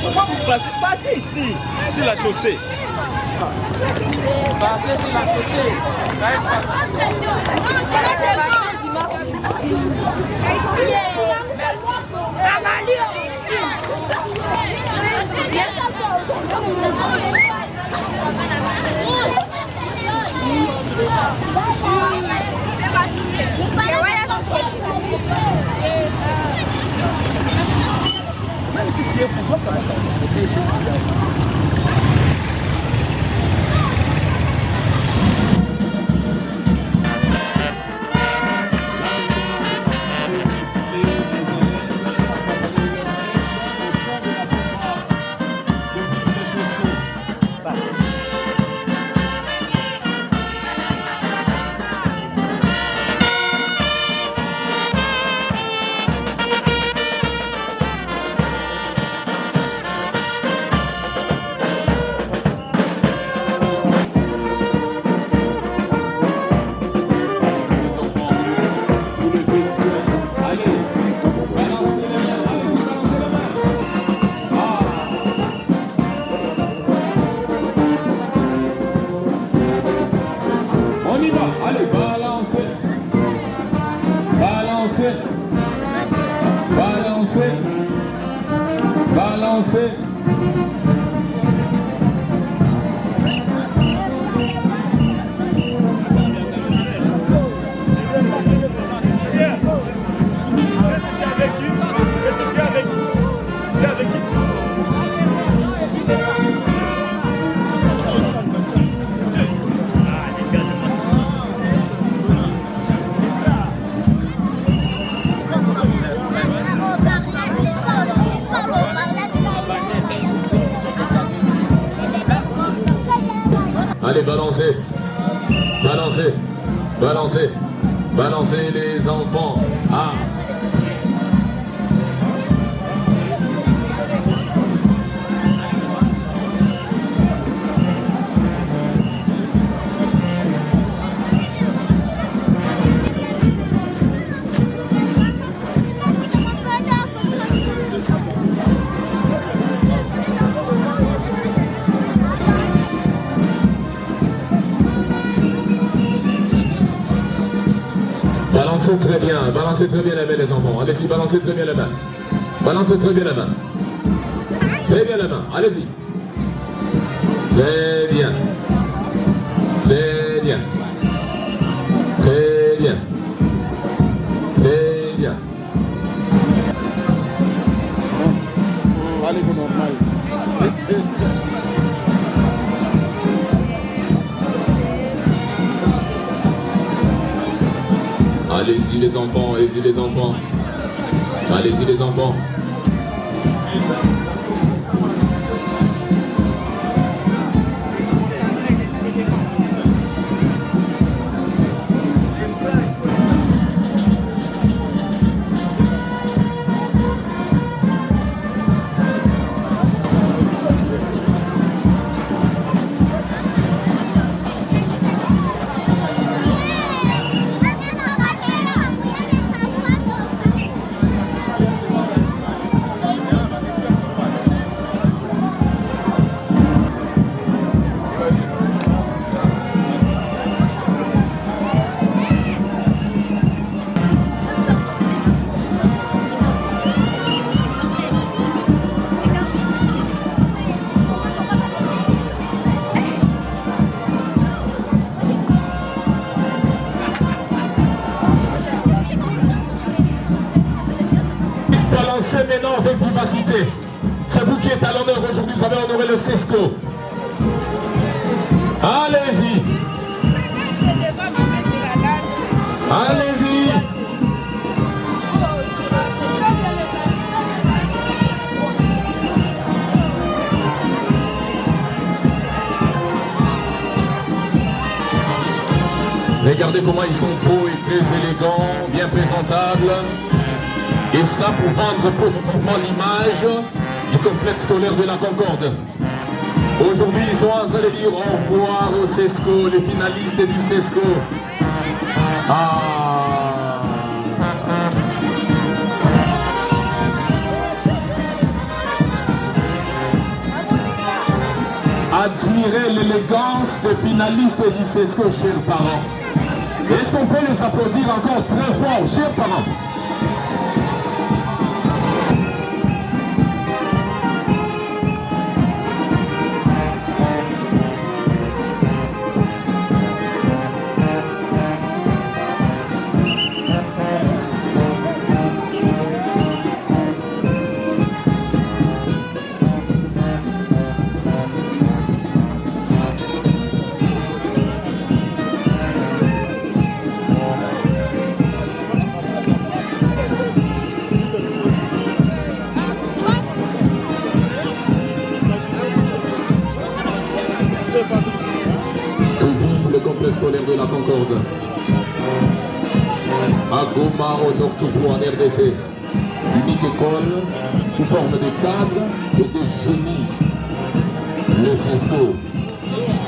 Pourquoi vous passez ici, sur la chaussée? Même si tu es pourquoi pas Allez, balancez. Balancez. Balancez. Balancez. Allez, balancez, balancez, balancez, balancez les enfants. Ah. Balancez très bien la main les enfants. Allez-y, balancez très bien la main. Balancez très bien la main. Très bien la main, allez-y. Très bien. Très bien. Très bien. Très bien. Allez, vous normal. Allez-y les enfants, allez-y les enfants. Allez-y les enfants. Balancez maintenant avec vivacité. C'est vous qui êtes à l'honneur aujourd'hui, vous avez honoré le CESCO. Allez-y. Allez-y. Regardez comment ils sont beaux et très élégants, bien présentables. Et ça pour vendre positivement l'image du complexe scolaire de la Concorde. Aujourd'hui, ils sont en train de dire au revoir au CESCO, les finalistes du CESCO. Admirez l'élégance des finalistes du CESCO, chers parents. Est-ce qu'on peut les applaudir encore très fort, chers parents? Scolaire de la Concorde. À Goma, au Nord-Kivu, en RDC. Unique école qui forme des cadres et des génies. Le CESCO.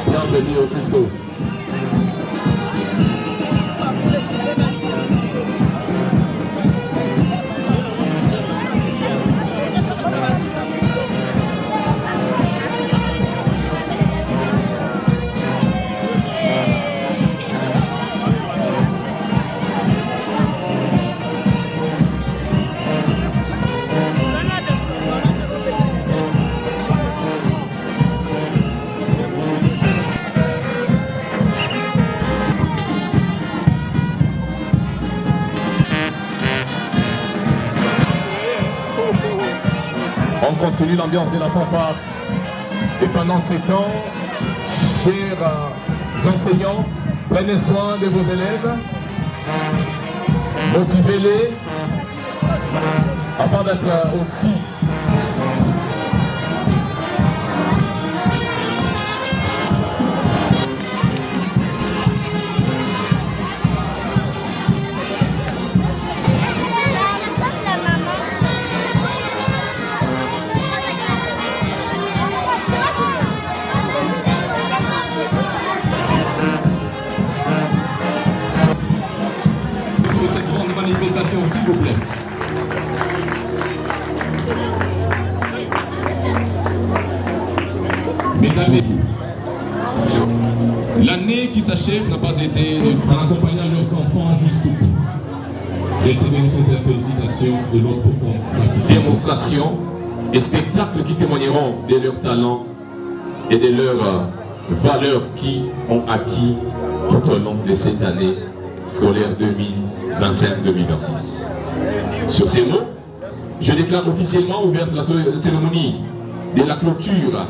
Bienvenue au CESCO. On continue l'ambiance et la fanfare. Et pendant ces temps, chers enseignants, prenez soin de vos élèves, motivez-les afin d'être aussi manifestation, s'il vous plaît. Mesdames et l'année qui s'achève n'a pas été en accompagnant leurs enfants jusqu'au bout. Recevez nos félicitations de notre profonde démonstration et spectacles qui témoigneront de leurs talents et de leurs valeurs qui ont acquis tout au long de cette année scolaire 2025-2026. Sur ces mots, je déclare officiellement ouverte la cérémonie de la clôture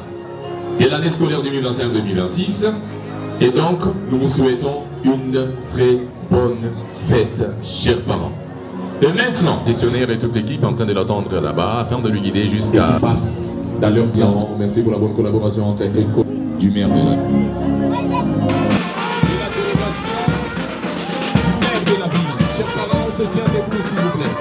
de l'année scolaire 2025-2026 et donc nous vous souhaitons une très bonne fête, chers parents. Et maintenant, le gestionnaire et toute l'équipe en train de l'attendre là-bas afin de lui guider jusqu'à passe dans leur place. Merci pour la bonne collaboration entre l'école du maire de la... Chers parents, on se tient debout s'il vous plaît.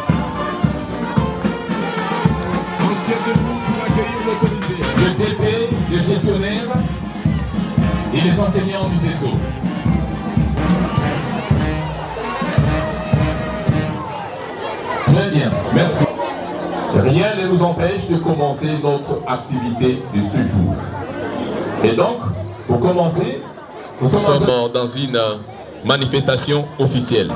On se tient debout pour accueillir l'autorité. Le DP, les gestionnaires et les enseignants du CESCO. Très bien, merci. Rien ne nous empêche de commencer notre activité de ce jour. Et donc, pour commencer, nous sommes dans une manifestation officielle.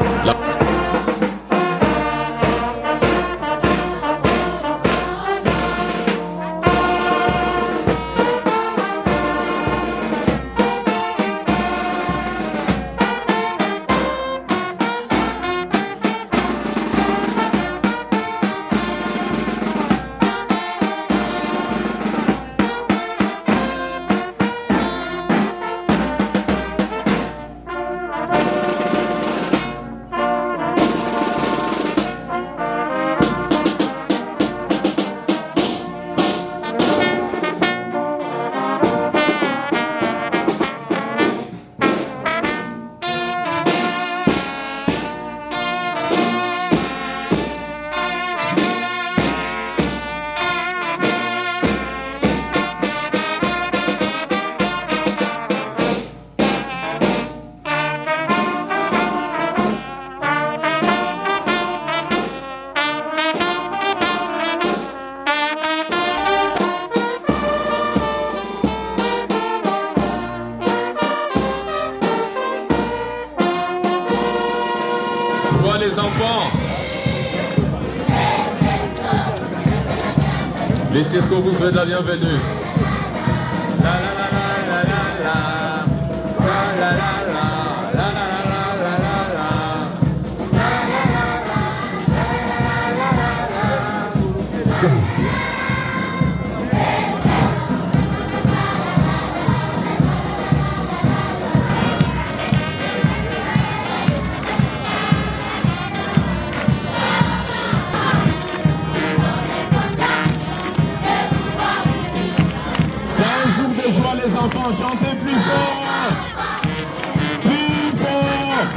Les enfants, les CESCO vous souhaitent la bienvenue. La la la la la la la la la la la la la les enfants, chantez plus fort! Plus fort!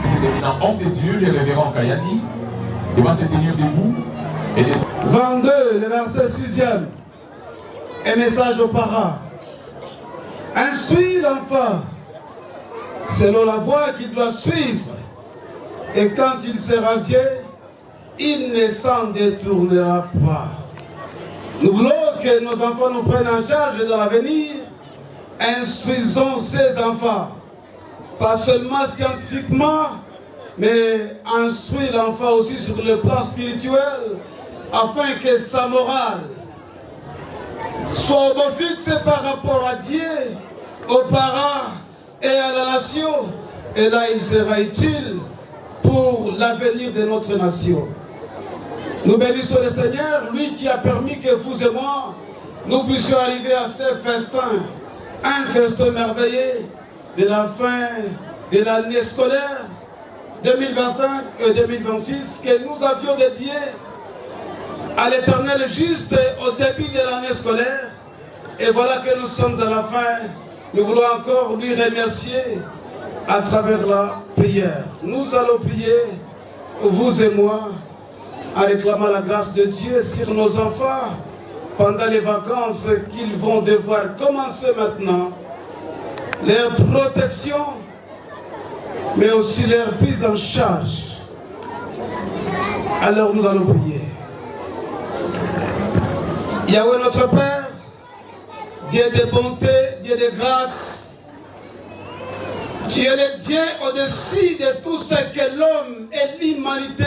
C'est l'éminent homme de Dieu, le révérend Kayani, il va se tenir debout. 22, le verset 6e. Un message aux parents. Instruis l'enfant selon la voie qu'il doit suivre. Et quand il sera vieux, il ne s'en détournera pas. Nous voulons que nos enfants nous prennent en charge de l'avenir. Instruisons ces enfants. Pas seulement scientifiquement, mais instruire l'enfant aussi sur le plan spirituel, afin que sa morale soit au beau fixe par rapport à Dieu, aux parents et à la nation. Et là, il sera utile pour l'avenir de notre nation. Nous bénissons le Seigneur, lui qui a permis que vous et moi, nous puissions arriver à ce festin, un festin merveilleux de la fin de l'année scolaire 2025 et 2026 que nous avions dédié à l'Éternel juste au début de l'année scolaire. Et voilà que nous sommes à la fin. Nous voulons encore lui remercier à travers la prière. Nous allons prier, vous et moi, en réclamant la grâce de Dieu sur nos enfants pendant les vacances qu'ils vont devoir commencer maintenant. Leur protection, mais aussi leur prise en charge. Alors nous allons prier. Yahweh notre Père, Dieu de bonté, Dieu de grâce, tu es le Dieu au-dessus de tout ce que l'homme et l'humanité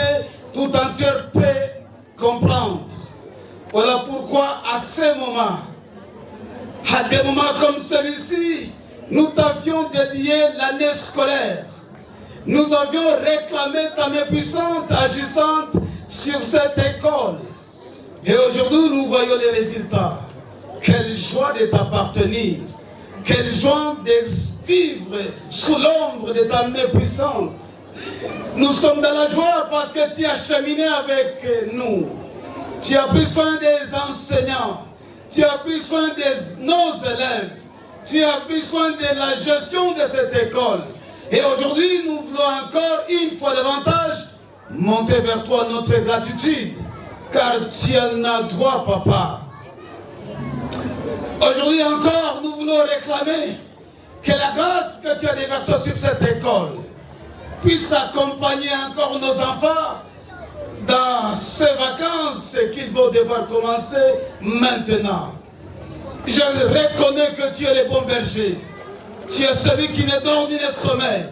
tout entière peut comprendre. Voilà pourquoi à ce moment, À des moments comme celui-ci, nous t'avions dédié l'année scolaire. Nous avions réclamé ta main puissante agissante sur cette école. Et aujourd'hui, nous voyons les résultats. Quelle joie de t'appartenir. Quelle joie de vivre sous l'ombre de ta main puissante. Nous sommes dans la joie parce que tu as cheminé avec nous. Tu as pris soin des enseignants. Tu as pris soin de nos élèves. Tu as pris soin de la gestion de cette école. Et aujourd'hui, nous voulons encore une fois davantage monter vers toi notre gratitude. Car tu en as droit, papa. Aujourd'hui encore, nous voulons réclamer que la grâce que tu as déversée sur cette école puisse accompagner encore nos enfants dans ces vacances qu'ils vont devoir commencer maintenant. Je reconnais que tu es le bon berger. Tu es celui qui ne dort ni ne sommeille.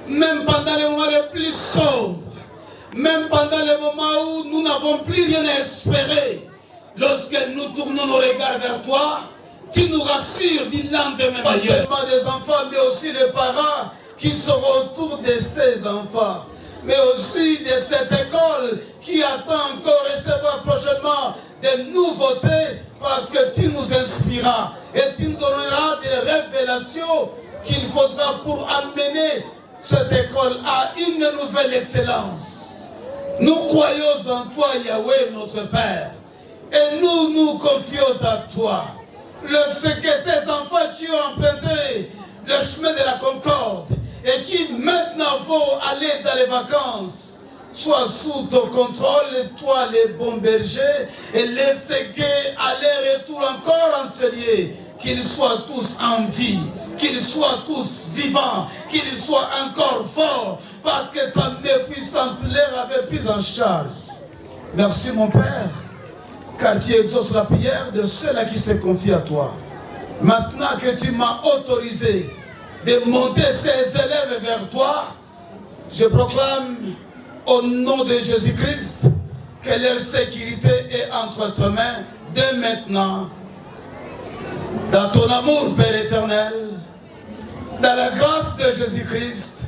Même pendant les moments les plus sombres, même pendant les moments où nous n'avons plus rien à espérer, lorsque nous tournons nos regards vers toi, tu nous rassures du lendemain. Pas seulement des enfants, mais aussi les parents qui seront autour de ces enfants. Mais aussi de cette école qui attend encore recevoir prochainement des nouveautés parce que tu nous inspireras et tu nous donneras des révélations qu'il faudra pour amener cette école à une nouvelle excellence. Nous croyons en toi, Yahweh, notre Père, et nous nous confions à toi. Ce que ces enfants qui ont emprunté le chemin de la Concorde et qui maintenant vont aller dans les vacances, sois sous ton contrôle, toi les bons bergers, et laisse qu'à aller-retour encore enseigner, qu'ils soient tous en vie, qu'ils soient tous vivants, qu'ils soient encore forts, parce que ta main puissante les avait pris en charge. Merci mon Père, car tu exauces la prière de ceux-là qui se confient à toi. Maintenant que tu m'as autorisé de monter ces élèves vers toi, je proclame au nom de Jésus-Christ que leur sécurité est entre tes mains dès maintenant. Dans ton amour, Père éternel, dans la grâce de Jésus-Christ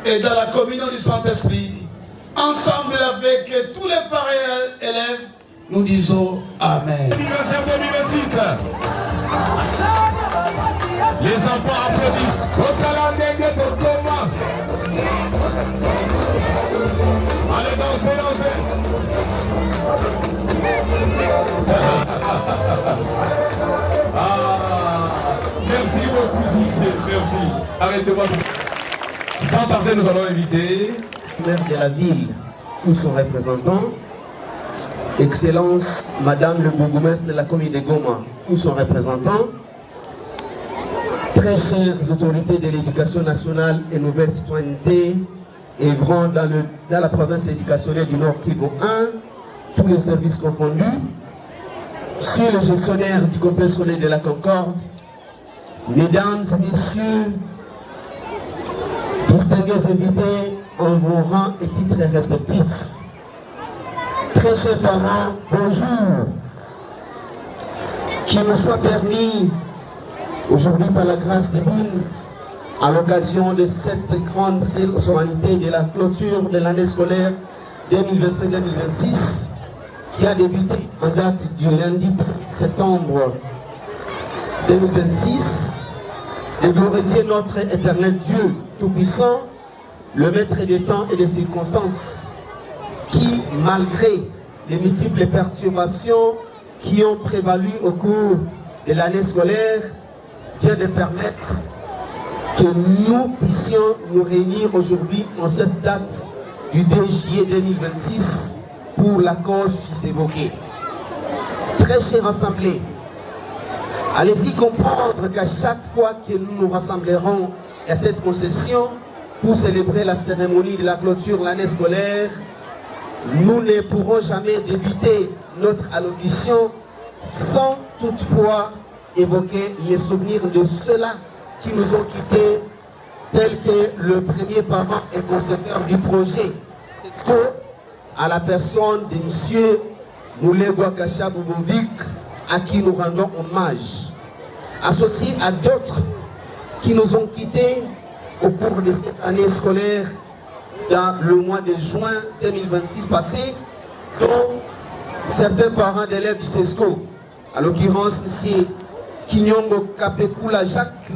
et dans la communion du Saint-Esprit, ensemble avec tous les parents élèves, nous disons Amen. Les enfants applaudissent. Allez, dansez, dansez. Merci beaucoup, DJ. Merci. Arrêtez-moi. Sans tarder, nous allons inviter le maire de la ville ou son représentant, Excellence Madame le bourgmestre de la commune de Goma ou son représentant, très chères autorités de l'éducation nationale et nouvelle citoyenneté œuvrant dans la province éducationnelle du Nord Kivu 1, tous les services confondus, sur le gestionnaire du complexe scolaire de la Concorde, mesdames et messieurs, distingués invités en vos rangs et titres respectifs. Très chers parents, bonjour. Qu'il nous soit permis aujourd'hui par la grâce divine, à l'occasion de cette grande solennité de la clôture de l'année scolaire 2025-2026, qui a débuté en date du lundi 1er septembre 2026, de glorifier notre éternel Dieu Tout-Puissant, le maître des temps et des circonstances, qui, malgré les multiples perturbations qui ont prévalu au cours de l'année scolaire, vient de permettre que nous puissions nous réunir aujourd'hui en cette date du 2 juillet 2026 pour la cause évoquée. Très chers assemblés, allez-y comprendre qu'à chaque fois que nous nous rassemblerons à cette concession pour célébrer la cérémonie de la clôture de l'année scolaire, nous ne pourrons jamais débuter notre allocution sans toutefois évoquer les souvenirs de ceux-là qui nous ont quittés, tels que le premier parent et concepteur du projet, à la personne de M. Moulé Bouakacha Boubovic, à qui nous rendons hommage. associés à d'autres qui nous ont quittés au cours de cette année scolaire dans le mois de juin 2026 passé, dont certains parents d'élèves du CESCO, à l'occurrence M. Kinyongo Kapekula Jacques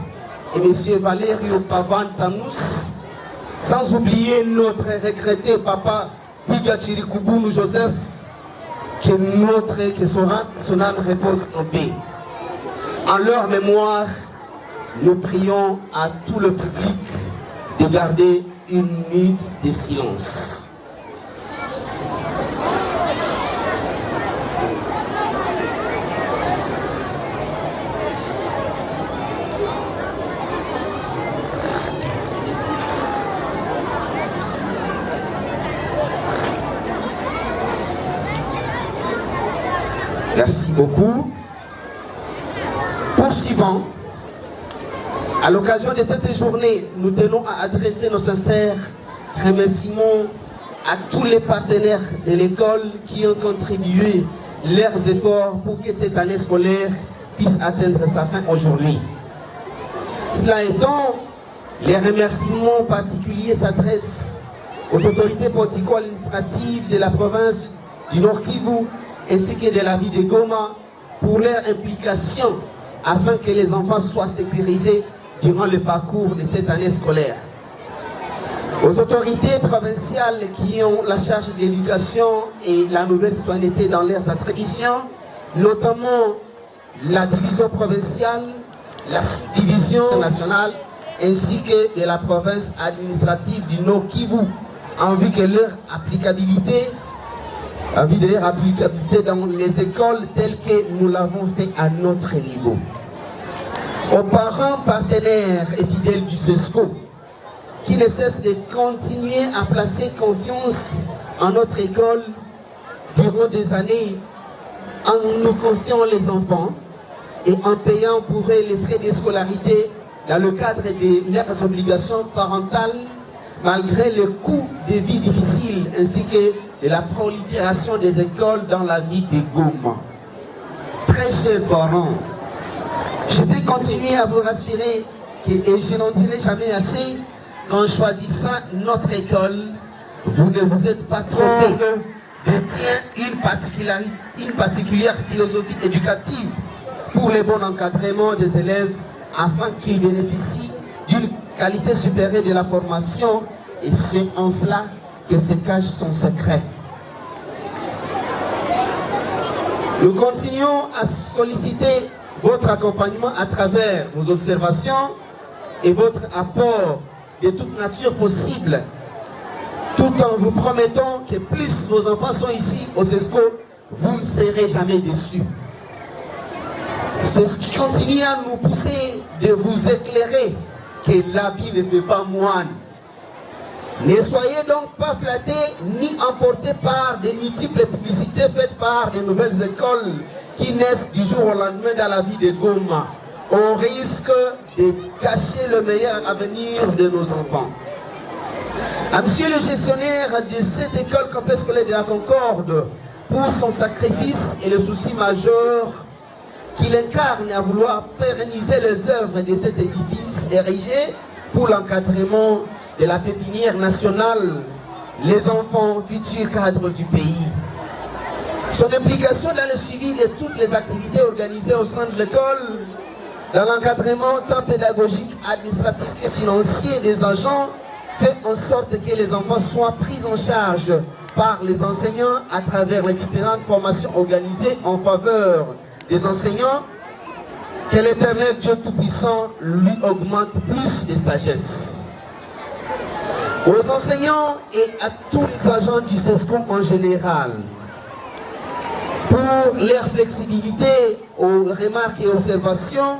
et M. Valerio Pavan Tanous, sans oublier notre regretté papa Biga Chirikouboulou Joseph, que son âme repose en paix. En leur mémoire, nous prions à tout le public de garder une minute de silence. Merci beaucoup. Poursuivons. À l'occasion de cette journée, nous tenons à adresser nos sincères remerciements à tous les partenaires de l'école qui ont contribué leurs efforts pour que cette année scolaire puisse atteindre sa fin aujourd'hui. Cela étant, les remerciements particuliers s'adressent aux autorités politico-administratives de la province du Nord Kivu ainsi que de la ville de Goma pour leur implication afin que les enfants soient sécurisés durant le parcours de cette année scolaire. Aux autorités provinciales qui ont la charge de l'éducation et la nouvelle citoyenneté dans leurs attributions, notamment la division provinciale, la division nationale, ainsi que de la province administrative du Nord Kivu, en vue de leur applicabilité dans les écoles telles que nous l'avons fait à notre niveau. Aux parents, partenaires et fidèles du CESCO, qui ne cessent de continuer à placer confiance en notre école durant des années en nous confiant les enfants et en payant pour eux les frais de scolarité dans le cadre de leurs obligations parentales, malgré le coût de vie difficile ainsi que de la prolifération des écoles dans la ville de Goma. Très chers parents, je peux continuer à vous rassurer et je n'en dirai jamais assez qu'en choisissant notre école, vous ne vous êtes pas trompé, détient une particulière philosophie éducative pour le bon encadrement des élèves afin qu'ils bénéficient d'une qualité supérieure de la formation, et c'est en cela que se cache son secret. Nous continuons à solliciter votre accompagnement à travers vos observations et votre apport de toute nature possible, tout en vous promettant que plus vos enfants sont ici au CESCO, vous ne serez jamais déçus. C'est ce qui continue à nous pousser de vous éclairer que l'habit ne fait pas moine. Ne soyez donc pas flattés ni emportés par des multiples publicités faites par de nouvelles écoles qui naissent du jour au lendemain dans la vie de Goma, au risque de cacher le meilleur avenir de nos enfants. À monsieur le gestionnaire de cette école complexe scolaire de la Concorde, pour son sacrifice et le souci majeur qu'il incarne à vouloir pérenniser les œuvres de cet édifice érigé pour l'encadrement de la pépinière nationale, les enfants futurs cadres du pays. Son implication dans le suivi de toutes les activités organisées au sein de l'école, dans l'encadrement tant pédagogique, administratif et financier des agents, fait en sorte que les enfants soient pris en charge par les enseignants à travers les différentes formations organisées en faveur des enseignants. Que l'Éternel Dieu Tout-Puissant lui augmente plus de sagesse. Aux enseignants et à tous les agents du CESCO en général, pour leur flexibilité aux remarques et observations,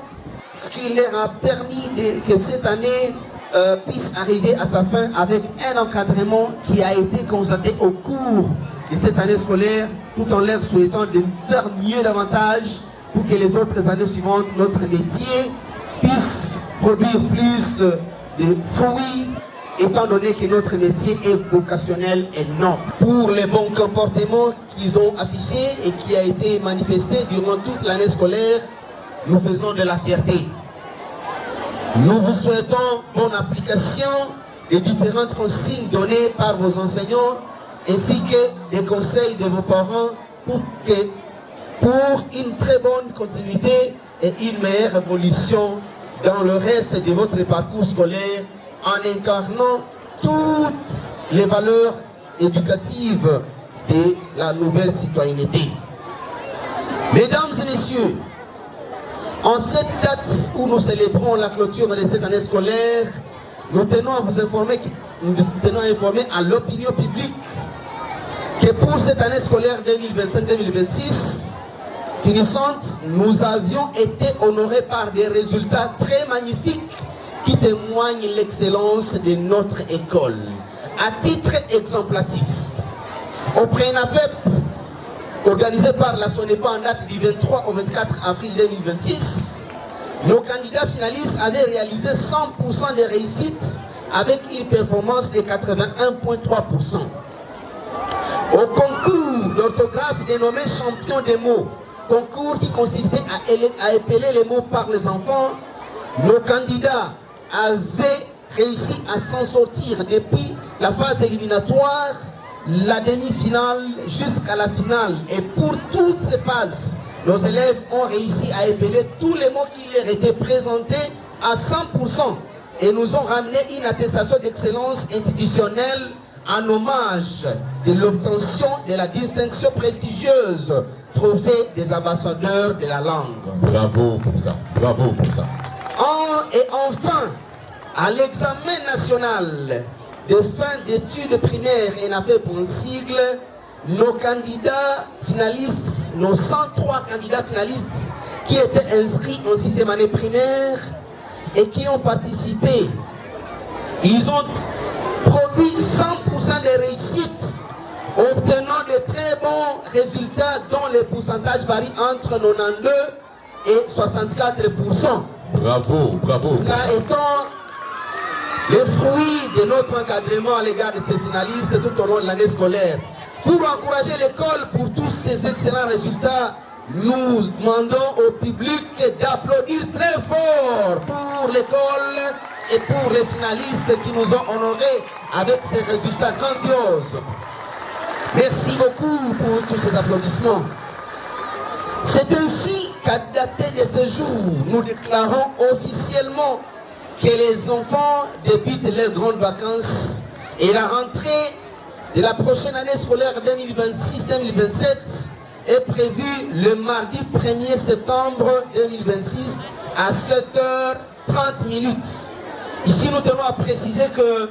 ce qui leur a permis que cette année puisse arriver à sa fin avec un encadrement qui a été constaté au cours de cette année scolaire, tout en leur souhaitant de faire mieux davantage pour que les autres années suivantes, notre métier puisse produire plus de fruits, étant donné que notre métier est vocationnel et noble. Pour les bons comportements qu'ils ont affichés et qui a été manifesté durant toute l'année scolaire, nous faisons de la fierté. Nous vous souhaitons bonne application des différentes consignes données par vos enseignants ainsi que des conseils de vos parents pour une très bonne continuité et une meilleure évolution dans le reste de votre parcours scolaire en incarnant toutes les valeurs éducatives de la nouvelle citoyenneté. Mesdames et messieurs, en cette date où nous célébrons la clôture de cette année scolaire, nous tenons à vous informer, à l'opinion publique que pour cette année scolaire 2025-2026 finissante, nous avions été honorés par des résultats très magnifiques qui témoignent l'excellence de notre école. À titre exemplatif, au PRENAFEP, organisé par la SONEPA en date du 23 au 24 avril 2026, nos candidats finalistes avaient réalisé 100% de réussite avec une performance de 81,3%. Au concours d'orthographe dénommé champion des mots, concours qui consistait à épeler les mots par les enfants, nos candidats avaient réussi à s'en sortir depuis la phase éliminatoire, la demi-finale jusqu'à la finale. Et pour toutes ces phases, nos élèves ont réussi à épeler tous les mots qui leur étaient présentés à 100% et nous ont ramené une attestation d'excellence institutionnelle en hommage de l'obtention de la distinction prestigieuse trophée des ambassadeurs de la langue. Bravo pour ça, bravo pour ça. Et enfin, à l'examen national de fin d'études primaires et NAFEP pour un sigle, nos candidats finalistes, nos 103 candidats finalistes qui étaient inscrits en 6e année primaire et qui ont participé, ils ont produit 100% de réussite, obtenant de très bons résultats dont les pourcentages varient entre 92 et 64%. Bravo, bravo. Cela étant le fruit de notre encadrement à l'égard de ces finalistes tout au long de l'année scolaire. Pour encourager l'école pour tous ces excellents résultats, nous demandons au public d'applaudir très fort pour l'école et pour les finalistes qui nous ont honorés avec ces résultats grandioses. Merci beaucoup pour tous ces applaudissements. C'est ainsi qu'à dater de ce jour, nous déclarons officiellement que les enfants débutent leurs grandes vacances et la rentrée de la prochaine année scolaire 2026-2027 est prévue le mardi 1er septembre 2026 à 7h30. Ici, nous tenons à préciser que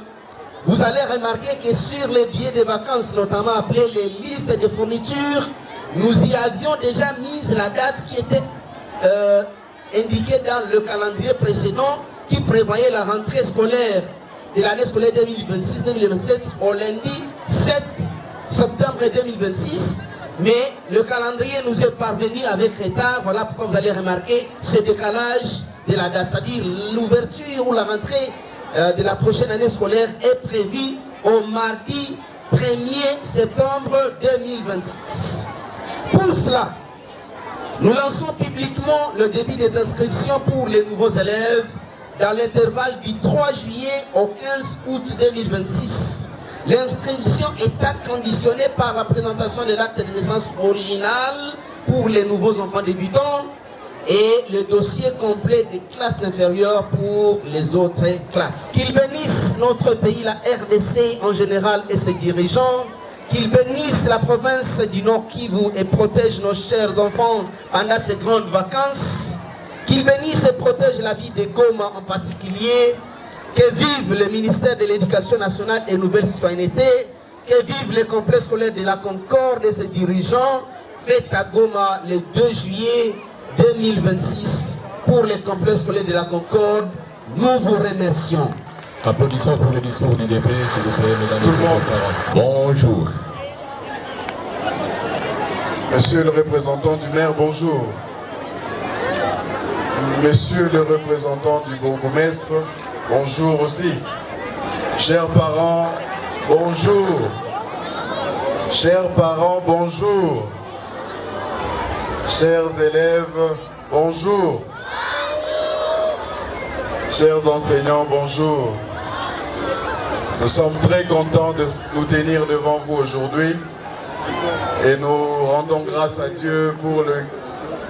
vous allez remarquer que sur les billets de vacances, notamment appelés les listes de fournitures, nous y avions déjà mis la date qui était indiquée dans le calendrier précédent qui prévoyait la rentrée scolaire de l'année scolaire 2026-2027 au lundi 7 septembre 2026. Mais le calendrier nous est parvenu avec retard. Voilà pourquoi vous allez remarquer ce décalage de la date. C'est-à-dire l'ouverture ou la rentrée de la prochaine année scolaire est prévue au mardi 1er septembre 2026. Pour cela, nous lançons publiquement le début des inscriptions pour les nouveaux élèves dans l'intervalle du 3 juillet au 15 août 2026. L'inscription est conditionnée par la présentation de l'acte de naissance original pour les nouveaux enfants débutants et le dossier complet des classes inférieures pour les autres classes. Qu'il bénisse notre pays, la RDC en général et ses dirigeants, qu'il bénisse la province du Nord Kivu et protège nos chers enfants pendant ces grandes vacances, qu'il bénisse et protège la vie de Goma en particulier, que vive le ministère de l'Éducation nationale et Nouvelle Citoyenneté, que vive le complexe scolaire de la Concorde et ses dirigeants, fête à Goma le 2 juillet 2026 pour le complexe scolaire de la Concorde. Nous vous remercions. Applaudissons pour le discours du DP, s'il vous plaît, mesdames et messieurs. Bonjour. Monsieur le représentant du maire, bonjour. Monsieur le représentant du bourgmestre, bonjour aussi. Chers parents, bonjour. Chers parents, bonjour. Chers élèves, bonjour. Chers enseignants, bonjour. Nous sommes très contents de nous tenir devant vous aujourd'hui et nous rendons grâce à Dieu pour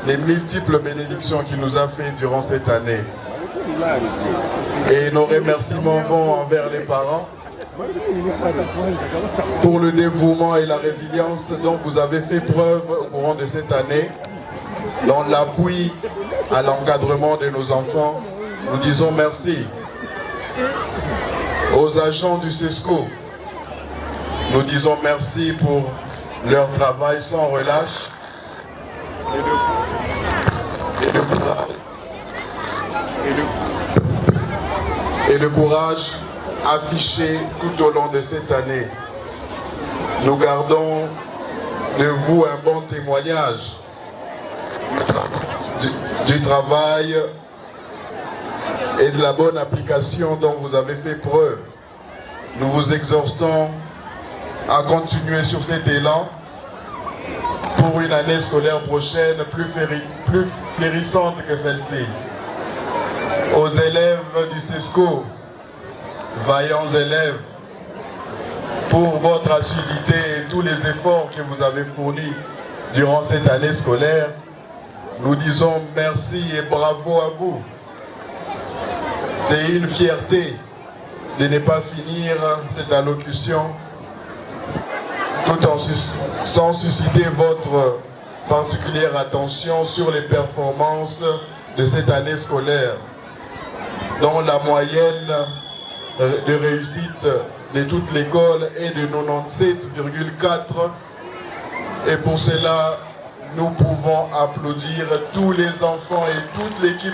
les multiples bénédictions qu'il nous a fait durant cette année. Et nos remerciements vont envers les parents pour le dévouement et la résilience dont vous avez fait preuve au courant de cette année dans l'appui à l'encadrement de nos enfants. Nous disons merci. Aux agents du CESCO, nous disons merci pour leur travail sans relâche et le courage affiché tout au long de cette année. Nous gardons de vous un bon témoignage du travail et de la bonne application dont vous avez fait preuve. Nous vous exhortons à continuer sur cet élan pour une année scolaire prochaine plus florissante que celle-ci. Aux élèves du CESCO, vaillants élèves, pour votre assiduité et tous les efforts que vous avez fournis durant cette année scolaire, nous disons merci et bravo à vous. C'est une fierté de ne pas finir cette allocution tout en sans susciter votre particulière attention sur les performances de cette année scolaire, dont la moyenne de réussite de toute l'école est de 97,4 et pour cela nous pouvons applaudir tous les enfants et toute l'équipe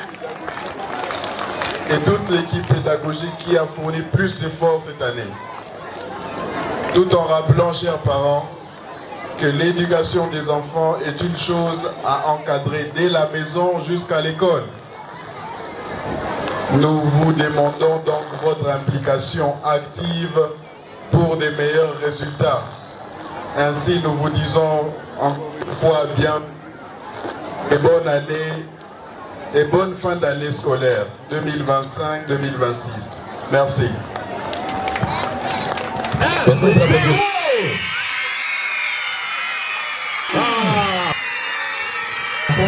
pédagogique qui a fourni plus d'efforts cette année. Tout en rappelant, chers parents, que l'éducation des enfants est une chose à encadrer dès la maison jusqu'à l'école. Nous vous demandons donc votre implication active pour des meilleurs résultats. Ainsi, nous vous disons encore une fois bien et bonne année et bonne fin d'année scolaire 2025-2026. Merci.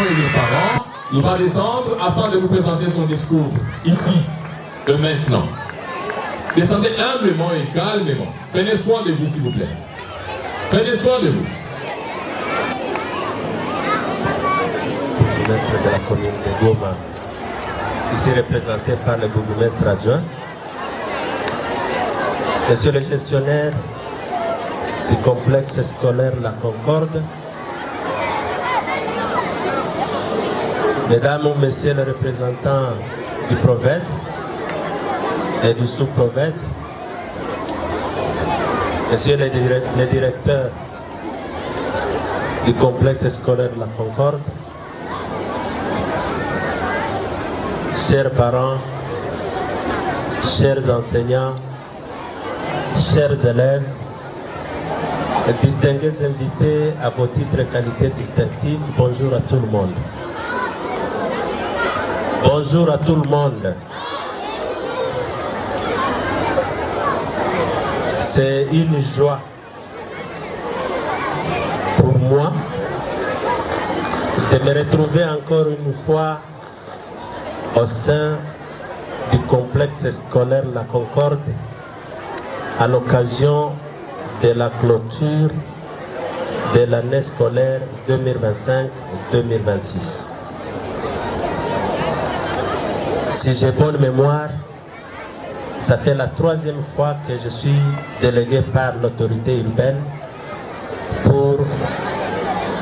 Les parents, il va descendre afin de vous présenter son discours ici, de maintenant. Descendez humblement et calmement. Prenez soin de vous, s'il vous plaît. Prenez soin de vous. Bourgmestre de la commune de Goma, ici représenté par le bourgmestre adjoint. Monsieur le gestionnaire du complexe scolaire La Concorde, Mesdames ou Messieurs les représentants du PROVED et du sous-PROVED, Messieurs les directeurs du complexe scolaire La Concorde, chers parents, chers enseignants, chers élèves, et distingués invités à vos titres et qualités distinctives, bonjour à tout le monde. Bonjour à tout le monde. C'est une joie pour moi de me retrouver encore une fois au sein du complexe scolaire La Concorde à l'occasion de la clôture de l'année scolaire 2025-2026. Si j'ai bonne mémoire, ça fait la 3e fois que je suis délégué par l'autorité urbaine pour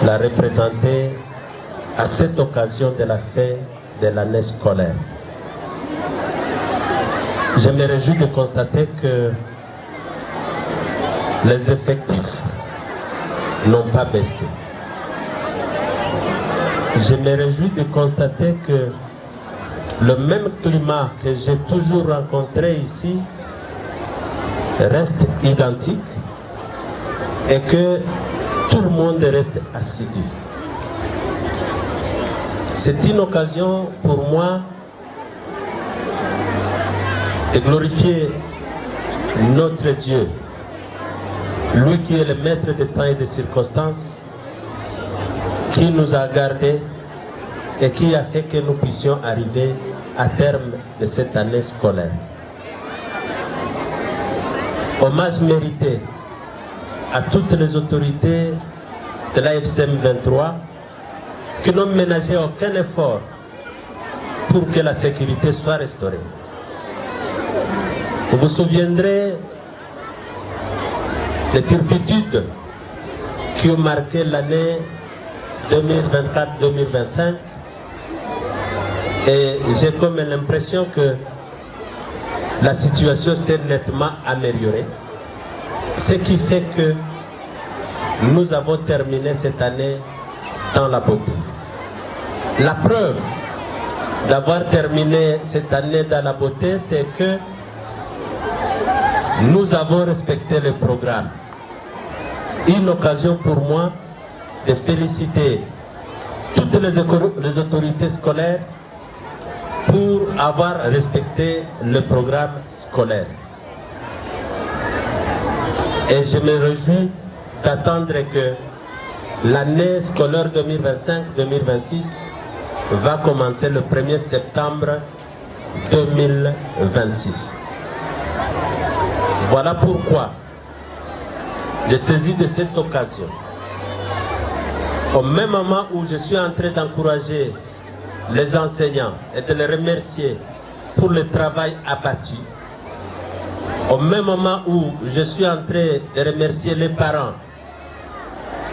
la représenter à cette occasion de la fête de l'année scolaire. Je me réjouis de constater que les effectifs n'ont pas baissé. Je me réjouis de constater que le même climat que j'ai toujours rencontré ici reste identique et que tout le monde reste assidu. C'est une occasion pour moi de glorifier notre Dieu, lui qui est le maître des temps et des circonstances, qui nous a gardés et qui a fait que nous puissions arriver à terme de cette année scolaire. Hommage mérité à toutes les autorités de l'AFCM 23 qui n'ont ménagé aucun effort pour que la sécurité soit restaurée. Vous vous souviendrez des turpitudes qui ont marqué l'année 2024-2025 et j'ai comme l'impression que la situation s'est nettement améliorée, ce qui fait que nous avons terminé cette année dans la beauté. La preuve d'avoir terminé cette année dans la beauté, c'est que nous avons respecté le programme. Une occasion pour moi de féliciter toutes les autorités scolaires pour avoir respecté le programme scolaire. Et je me réjouis d'attendre que l'année scolaire 2025-2026 va commencer le 1er septembre 2026. Voilà pourquoi j'ai saisi de cette occasion. Au même moment où je suis en train d'encourager les enseignants et de les remercier pour le travail abattu, au même moment où je suis en train de remercier les parents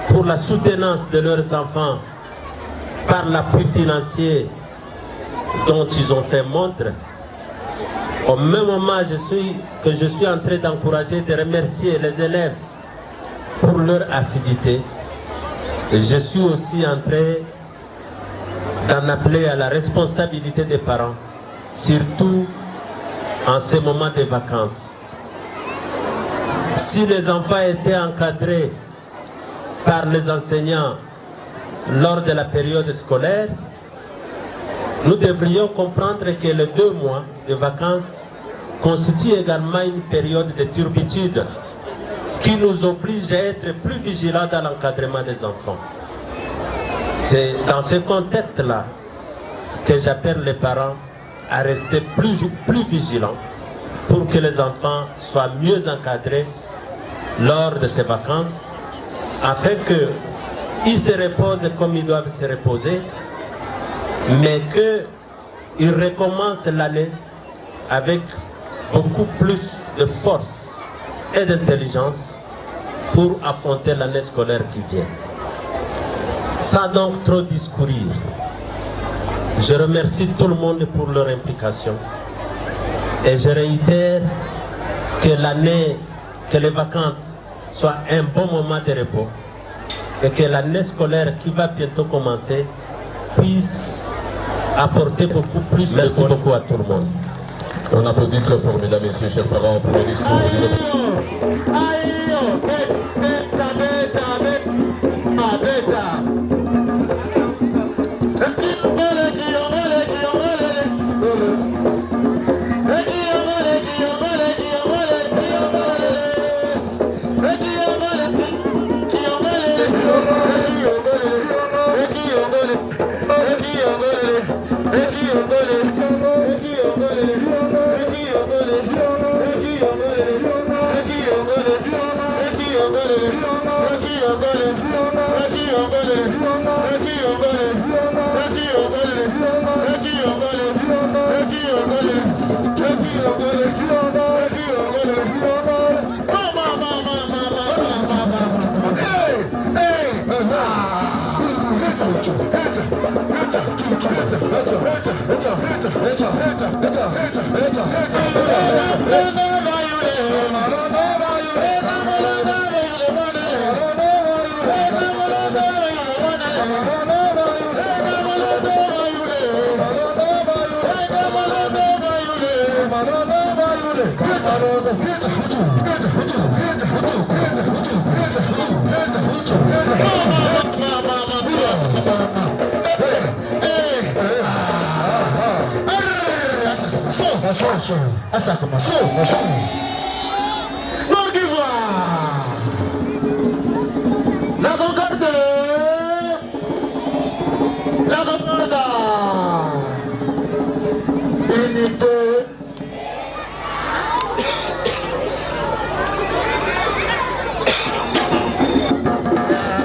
pour la soutenance de leurs enfants par l'appui financier dont ils ont fait montre, au même moment que je suis en train d'encourager, de remercier les élèves pour leur assiduité, je suis aussi en train d'en appeler à la responsabilité des parents, surtout en ces moments de vacances. Si les enfants étaient encadrés par les enseignants lors de la période scolaire, nous devrions comprendre que les 2 mois de vacances constituent également une période de turbitude qui nous oblige à être plus vigilants dans l'encadrement des enfants. C'est dans ce contexte-là que j'appelle les parents à rester plus vigilants pour que les enfants soient mieux encadrés lors de ces vacances, afin qu'ils se reposent comme ils doivent se reposer, mais qu'ils recommencent l'année avec beaucoup plus de force et d'intelligence pour affronter l'année scolaire qui vient. Sans donc trop discourir, je remercie tout le monde pour leur implication et je réitère que les vacances soient un bon moment de repos et que l'année scolaire qui va bientôt commencer puisse apporter beaucoup plus. Merci beaucoup à tout le monde. On applaudit très fort, mesdames et messieurs, chers parents, pour le discours La Concorde, la Concorde, unité.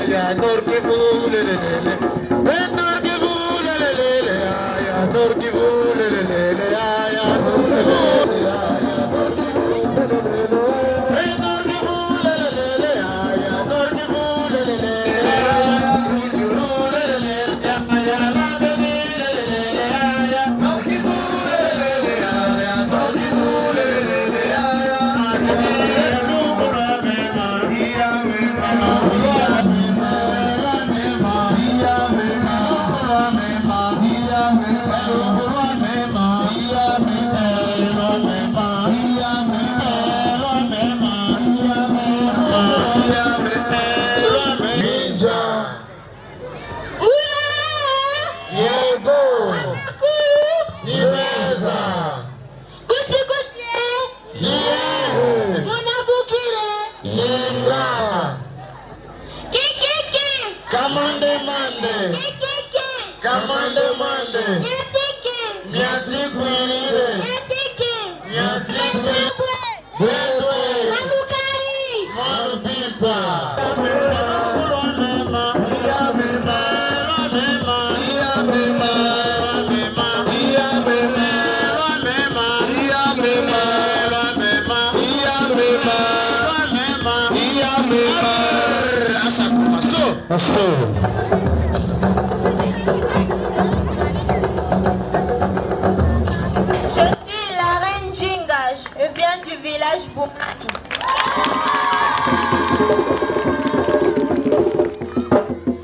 Ya Nord qui vous le Nord qui vous le ya Nord qui vous le ya Nord Je suis la reine Djinga, je viens du village Boumai.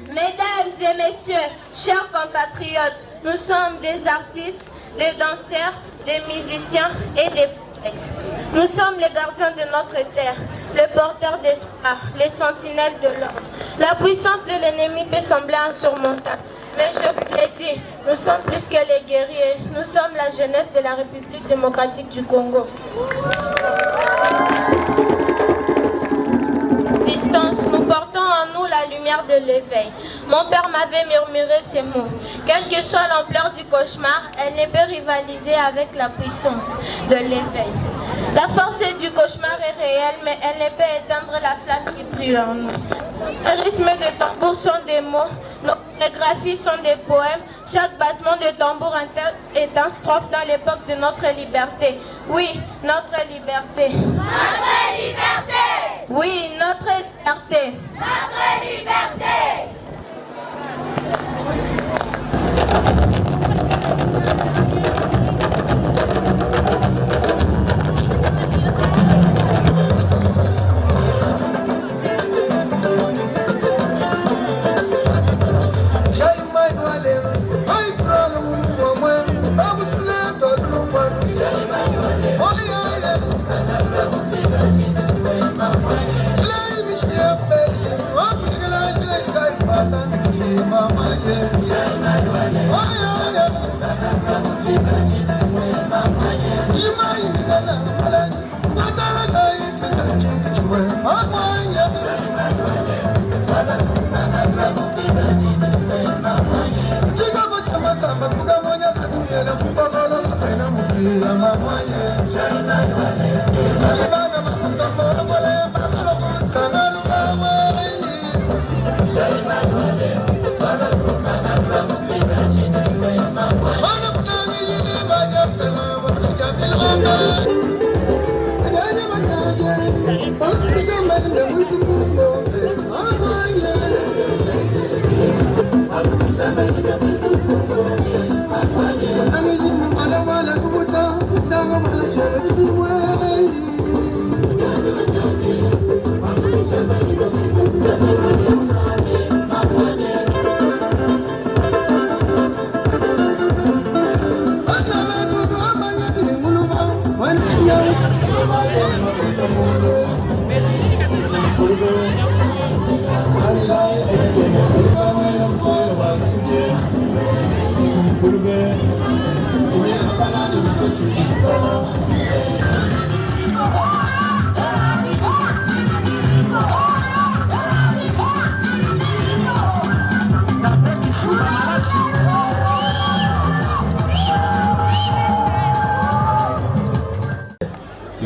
Mesdames et messieurs, chers compatriotes, nous sommes des artistes, des danseurs, des musiciens et des poètes. Nous sommes les gardiens de notre terre, les porteurs d'espoir, les sentinelles de l'ordre. La puissance de l'ennemi peut sembler insurmontable, mais je vous l'ai dit, nous sommes plus que les guerriers, nous sommes la jeunesse de la République démocratique du Congo. Distance, nous portons en nous la lumière de l'éveil. Mon père m'avait murmuré ces mots. Quelle que soit l'ampleur du cauchemar, elle ne peut rivaliser avec la puissance de l'éveil. La force du cauchemar est réelle, mais elle ne peut éteindre la flamme qui brûle en nous. Les rythmes de tambour sont des mots, nos chorégraphies sont des poèmes. Chaque battement de tambour est un strophe dans l'époque de notre liberté. Oui, notre liberté. Notre liberté. Oui, notre liberté. Notre liberté.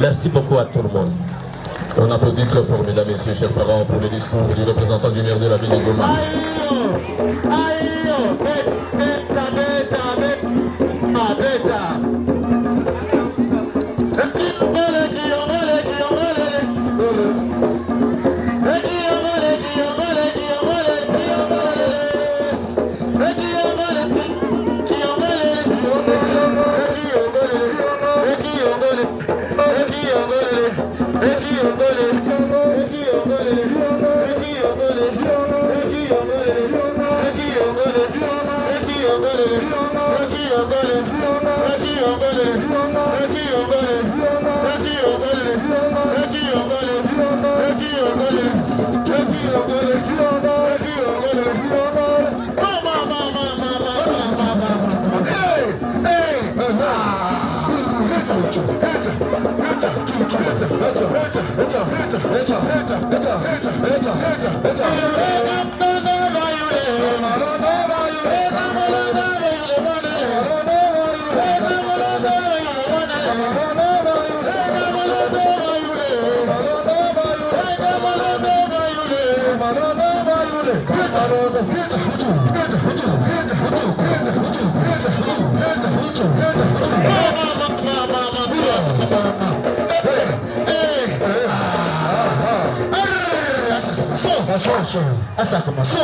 Merci beaucoup à tout le monde. On applaudit très fort, mesdames et messieurs, chers parents, pour le discours du représentant du maire de la ville de Goma. Asa começou?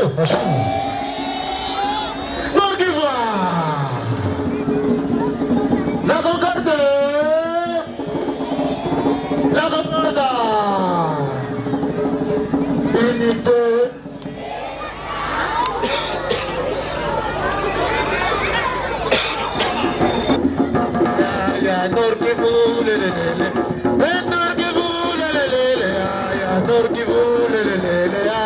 La Concorde, la Concorde, unité. Ya Nord Kivu, le, Nord Kivu, le, ya Nord Kivu, le, ya.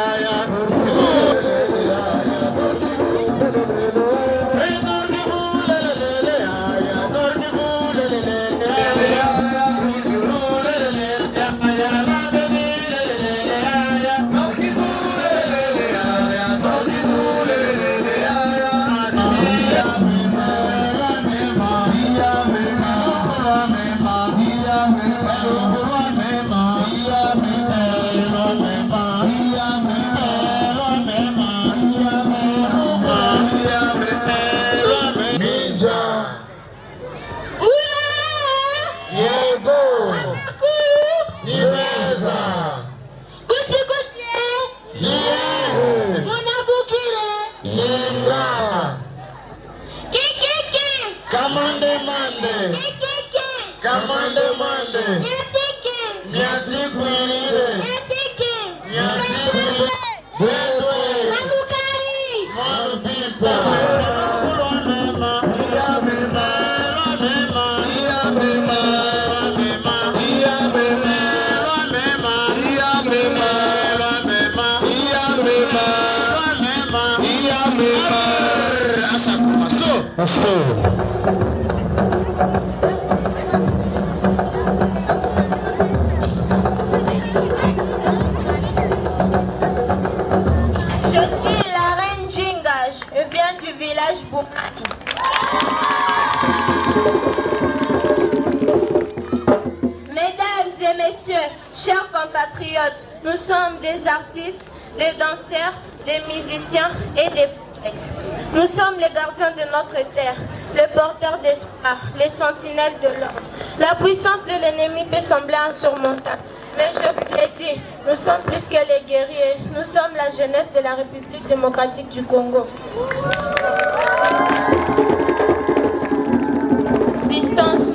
Mesdames et messieurs, chers compatriotes, nous sommes des artistes, des danseurs, des musiciens et des poètes. Nous sommes les gardiens de notre terre, les porteurs d'espoir, les sentinelles de l'ordre. La puissance de l'ennemi peut sembler insurmontable, mais je vous l'ai dit, nous sommes plus que les guerriers, nous sommes la jeunesse de la République démocratique du Congo.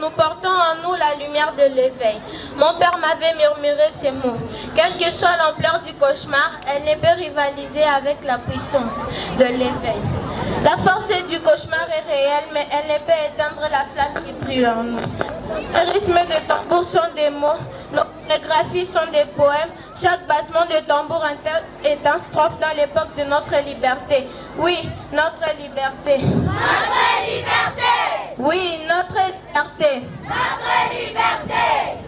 Nous portons en nous la lumière de l'éveil. Mon père m'avait murmuré ces mots. Quelle que soit l'ampleur du cauchemar, elle ne peut rivaliser avec la puissance de l'éveil. La force du cauchemar est réelle, mais elle ne peut éteindre la flamme qui brûle en nous. Les rythmes de tambour sont des mots, nos chorégraphies sont des poèmes. Chaque battement de tambour est un strophe dans l'époque de notre liberté. Oui, notre liberté. Notre liberté. Oui, notre liberté. Notre liberté.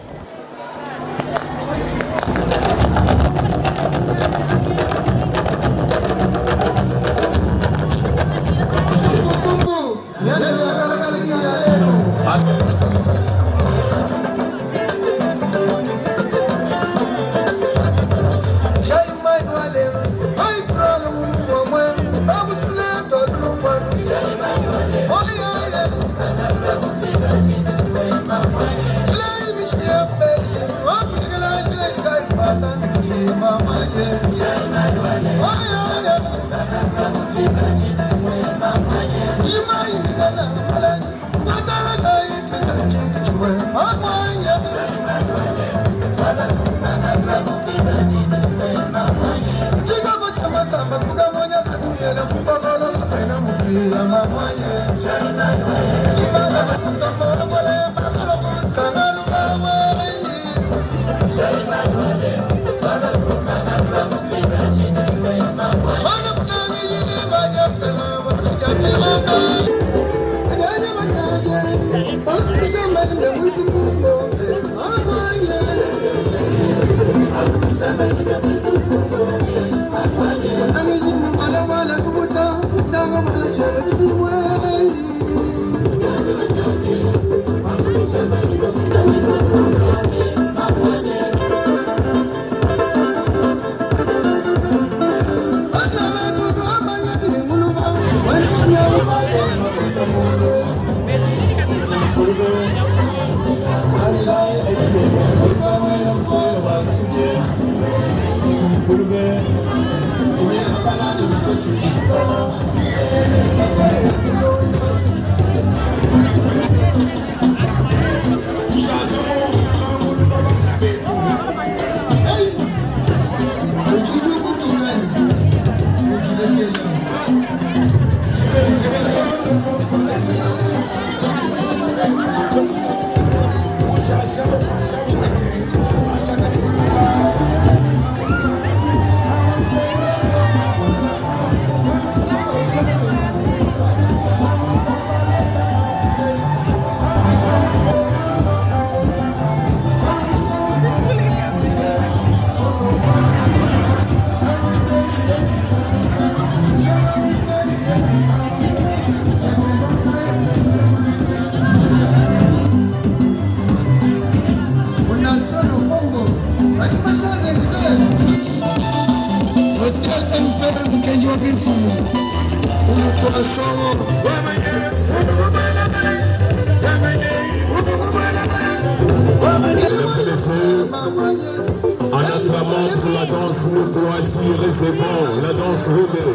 En acclamant pour la danse, le Kouachi recevant la danse roulée.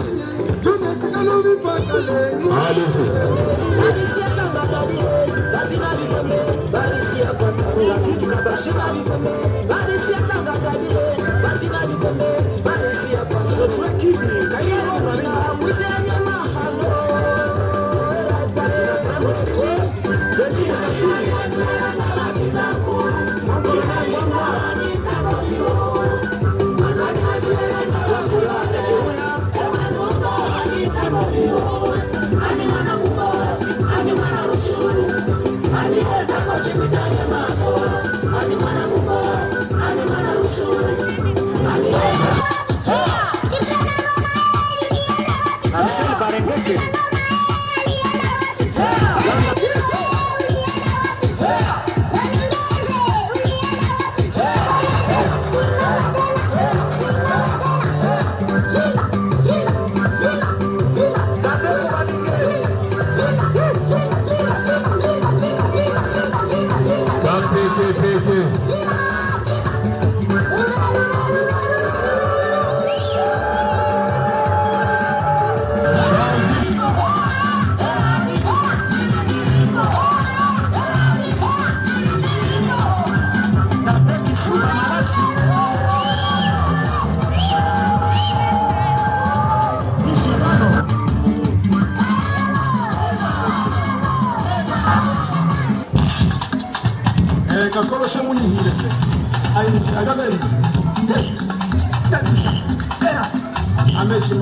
Allez-y.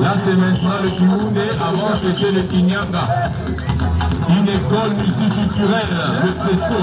Là c'est maintenant le Kiwoune, avant c'était le Kinyanga. Une école multiculturelle, le CESCO.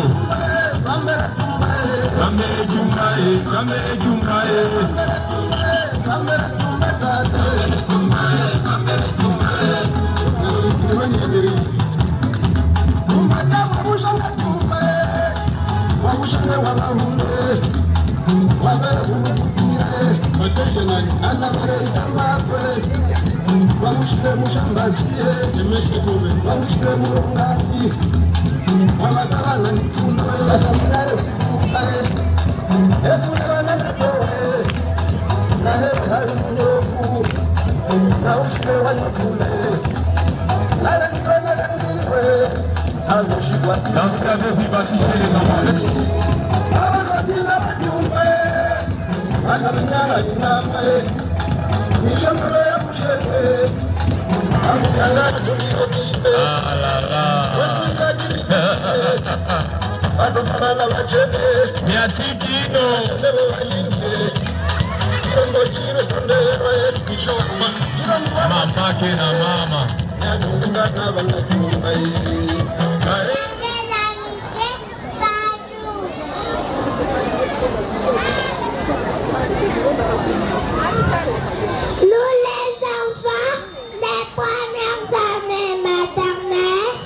Dansez avec vivacité les enfants. Ah là là. Miatikino. Mama kena mama. Nous les enfants des premières années maternelles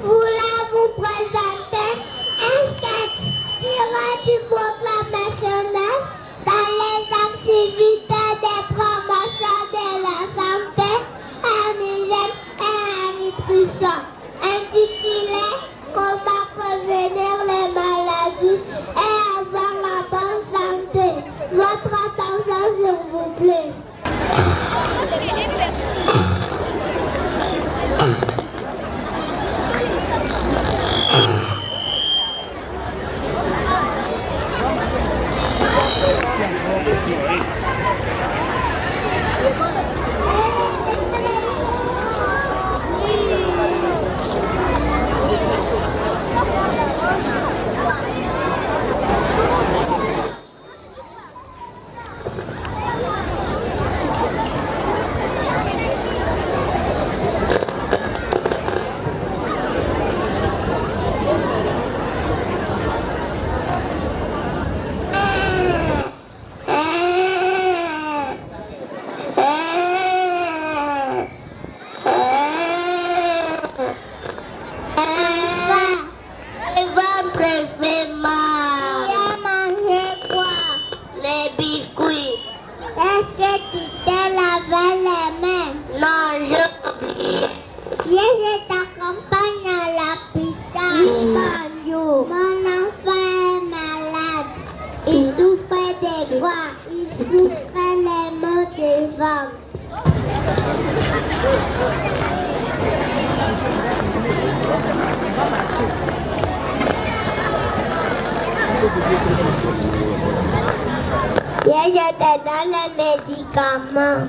voulons vous présenter un sketch tiré du programme national dans les activités de promotion de la santé en hygiène et en nutrition, intitulé Comment prévenir les maladies et avoir la bonne santé. Votre attention s'il vous plaît. J'étais dans les médicaments.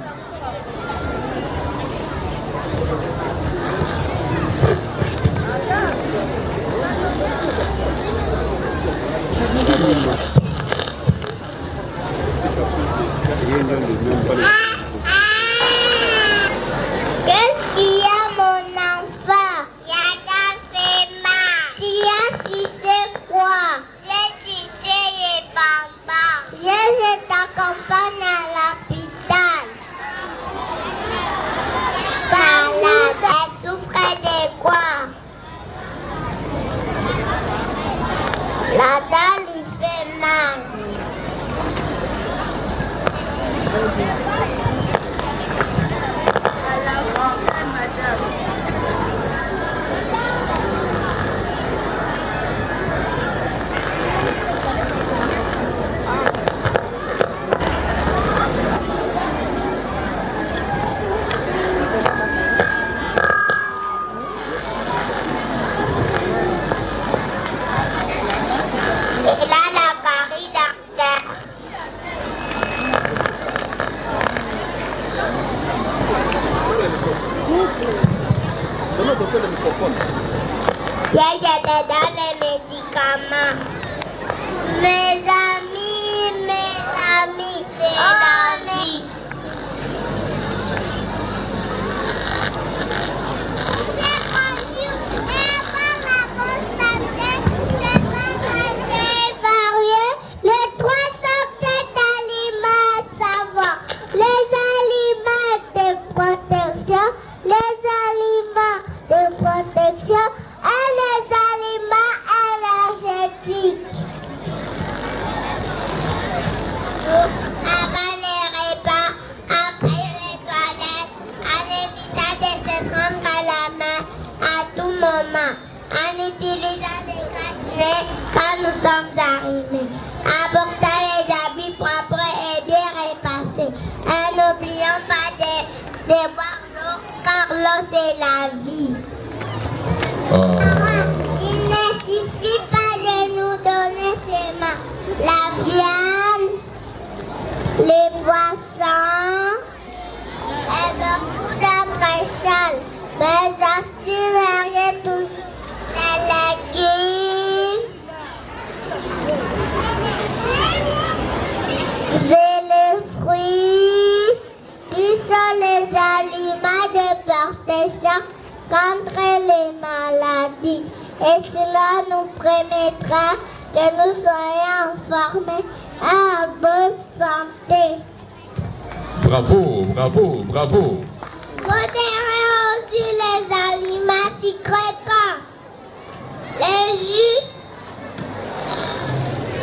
Qu'est-ce qu'il y a, mon enfant? Il y a fait mal. Tu as sucé quoi? J'ai sucé les bambins. Je t'accompagne à l'hôpital. Malade, elle souffrait de quoi? La dent lui fait mal. J'étais dans les médicaments. Mes amis. Les 307 aliments à savoir. Les aliments de protection, les aliments de protection et les aliments énergétiques. Avant les repas, après les toilettes, en évitant de se prendre la main à tout moment, en utilisant les cache-nez quand nous sommes arrivés, en portant les habits propres et bien repassés, et n'oublions pas de boire l'eau, car l'eau c'est la vie. protection contre les maladies. Et cela nous permettra que nous soyons formés en bonne santé. Bravo, bravo, bravo. Modérez aussi les aliments sucrés, les jus,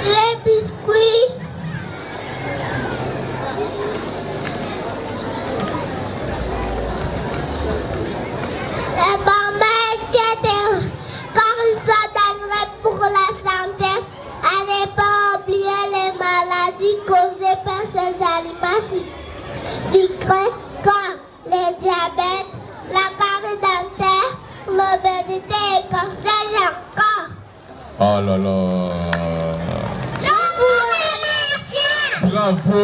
les biscuits, les bonbons, etc. Car ils sont dangereux pour la santé. À ne pas oublier les maladies causées par ces aliments sucrés comme le diabète, la carie dentaire, l'obésité et le cancer encore. Oh là là. Bravo.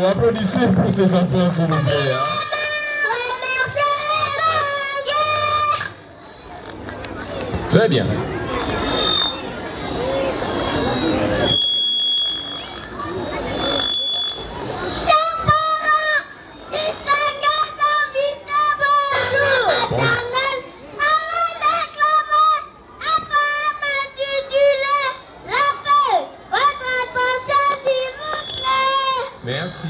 Applaudissez pour ces enfants, s'il vous plaît. Très bien. Merci.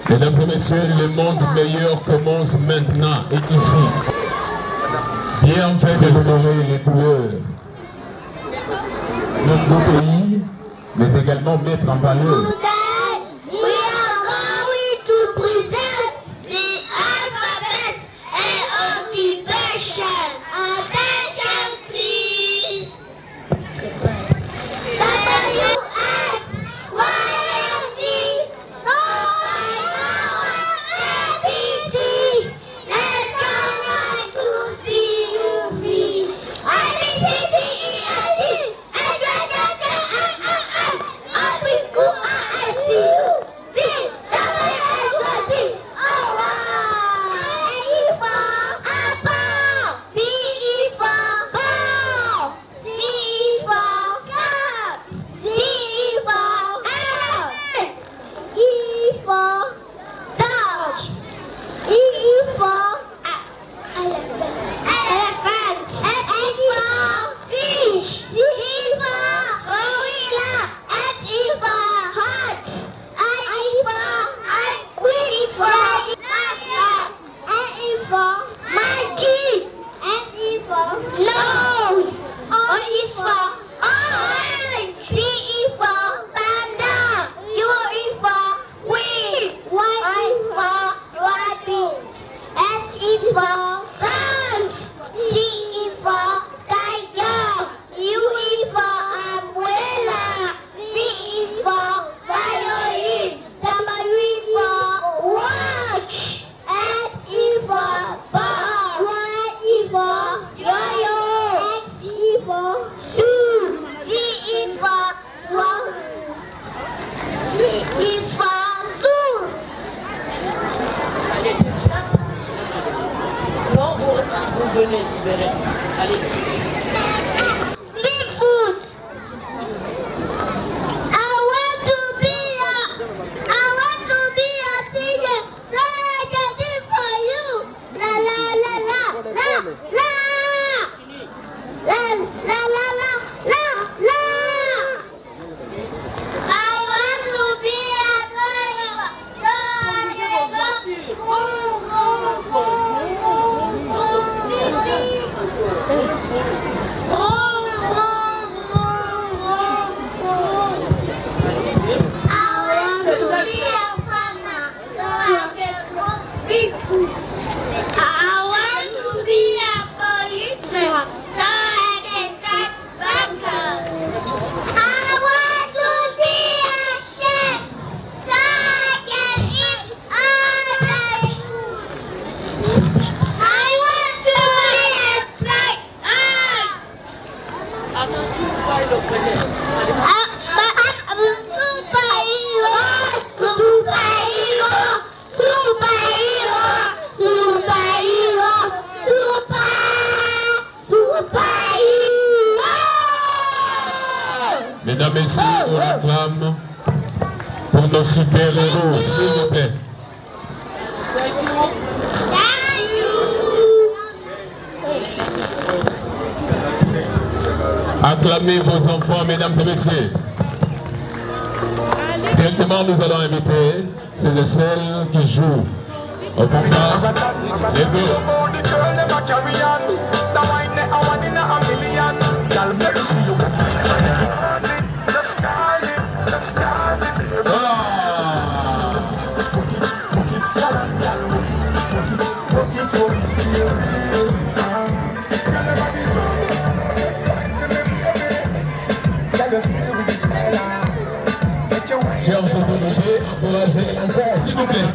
Mesdames et messieurs, le monde meilleur commence maintenant et ici. Bien fait de honorer les couleurs de nos pays, mais également mettre en valeur. Mesdames, Messieurs, on réclame pour nos super-héros, s'il vous plaît. Acclamez vos enfants, mesdames et messieurs. Directement, nous allons inviter ceux et celles qui jouent au fanfare. Les deux. Chers autorisés, encouragez les enfants, s'il vous plaît.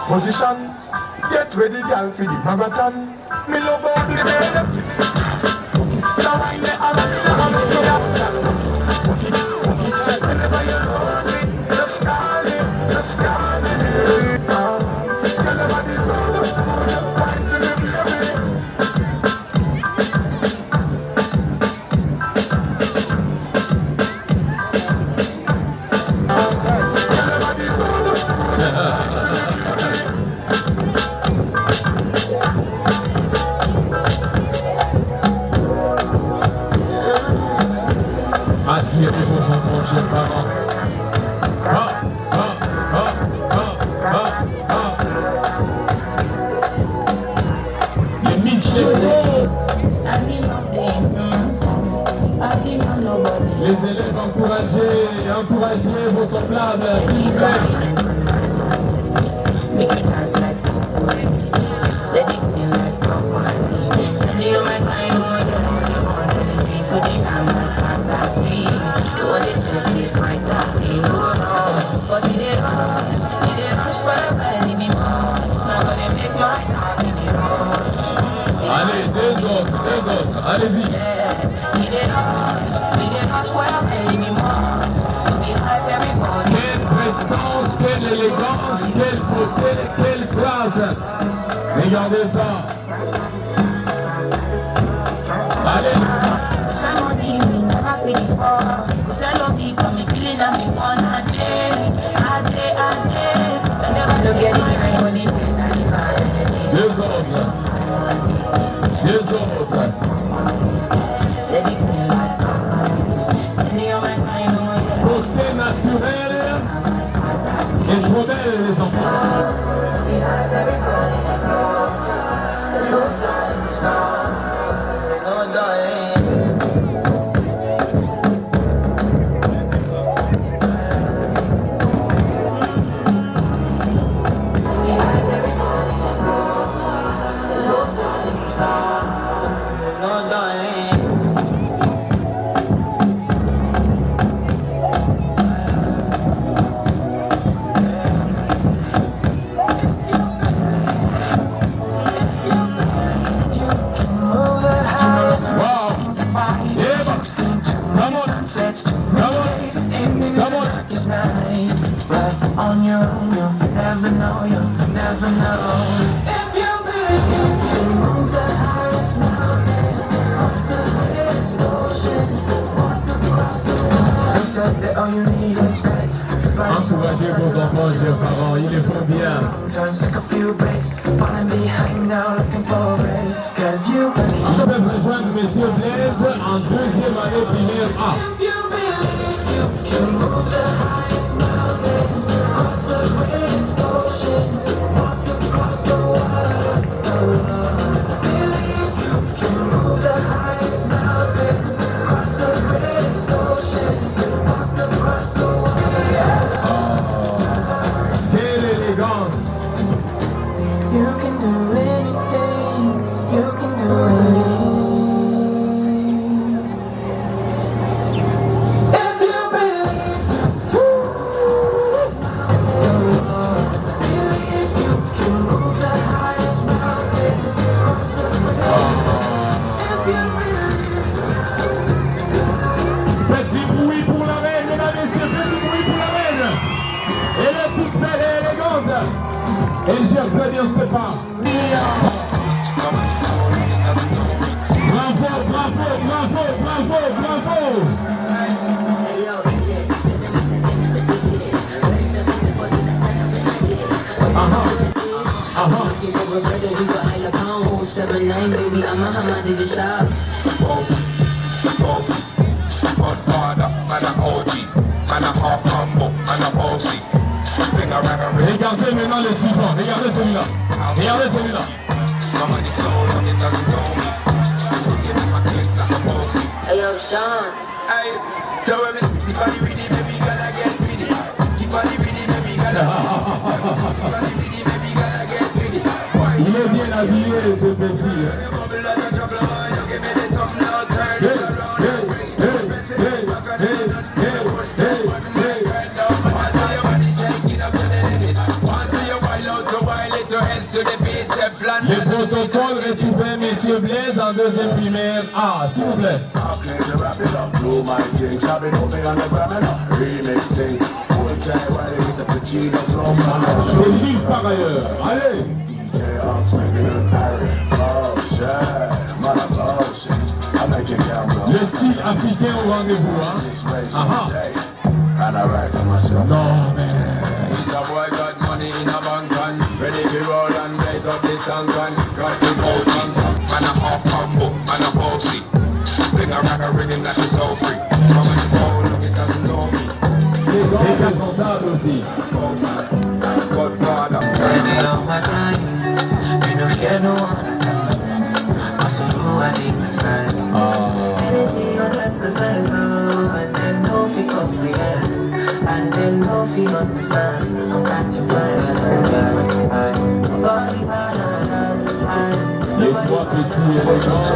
Position, get ready, girl, for the marathon. Me love all the way. Now I know I'm whenever you're rolling, the sky, the sky. Attirez vos enfants, chers parents. Les les élèves, encouragez vos semblables, s'il vous plaît. Allez, deux autres, allez-y. Quelle prestance, quelle élégance, quelle beauté, quelle classe. Regardez ça. Allez. Deux autres. Encouragez vos enfants, chers parents, ils le font bien. Ils peuvent rejoindre M. Blaise en deuxième année primaire A. Elle gère très bien ses pas. Bravo, bravo, bravo, bravo, bravo. Baby, I'm a hammer, did you stop? Godfather, man a OG, man a half humble, man a bossy. Regardez maintenant le suivant, regardez celui-là. Regardez celui-là. Hey yo, Sean. Hey, so when it's Tiffany Reedy, baby, gotta get greedy. Tiffany Reedy, baby, gotta get greedy. Il est bien habillé, ce petit. Le protocole retrouvé Monsieur Blaise en deuxième primaire A, s'il vous plaît. C'est livre par ailleurs. Allez. Le style africain au rendez-vous, hein. Non, mais... Ready to roll and blaze up this tank and got the potion. Man a half humble, man a bossy. Bring a rhythm that is so free. From the soul, look it doesn't know me. Représentable aussi. Godfather. Standing on my grind, you don't fear no one. I saw you at the side. Energy 100%, and them no fi comprehend, and them no fi understand. I'm catching fire. Les trois petits élégants.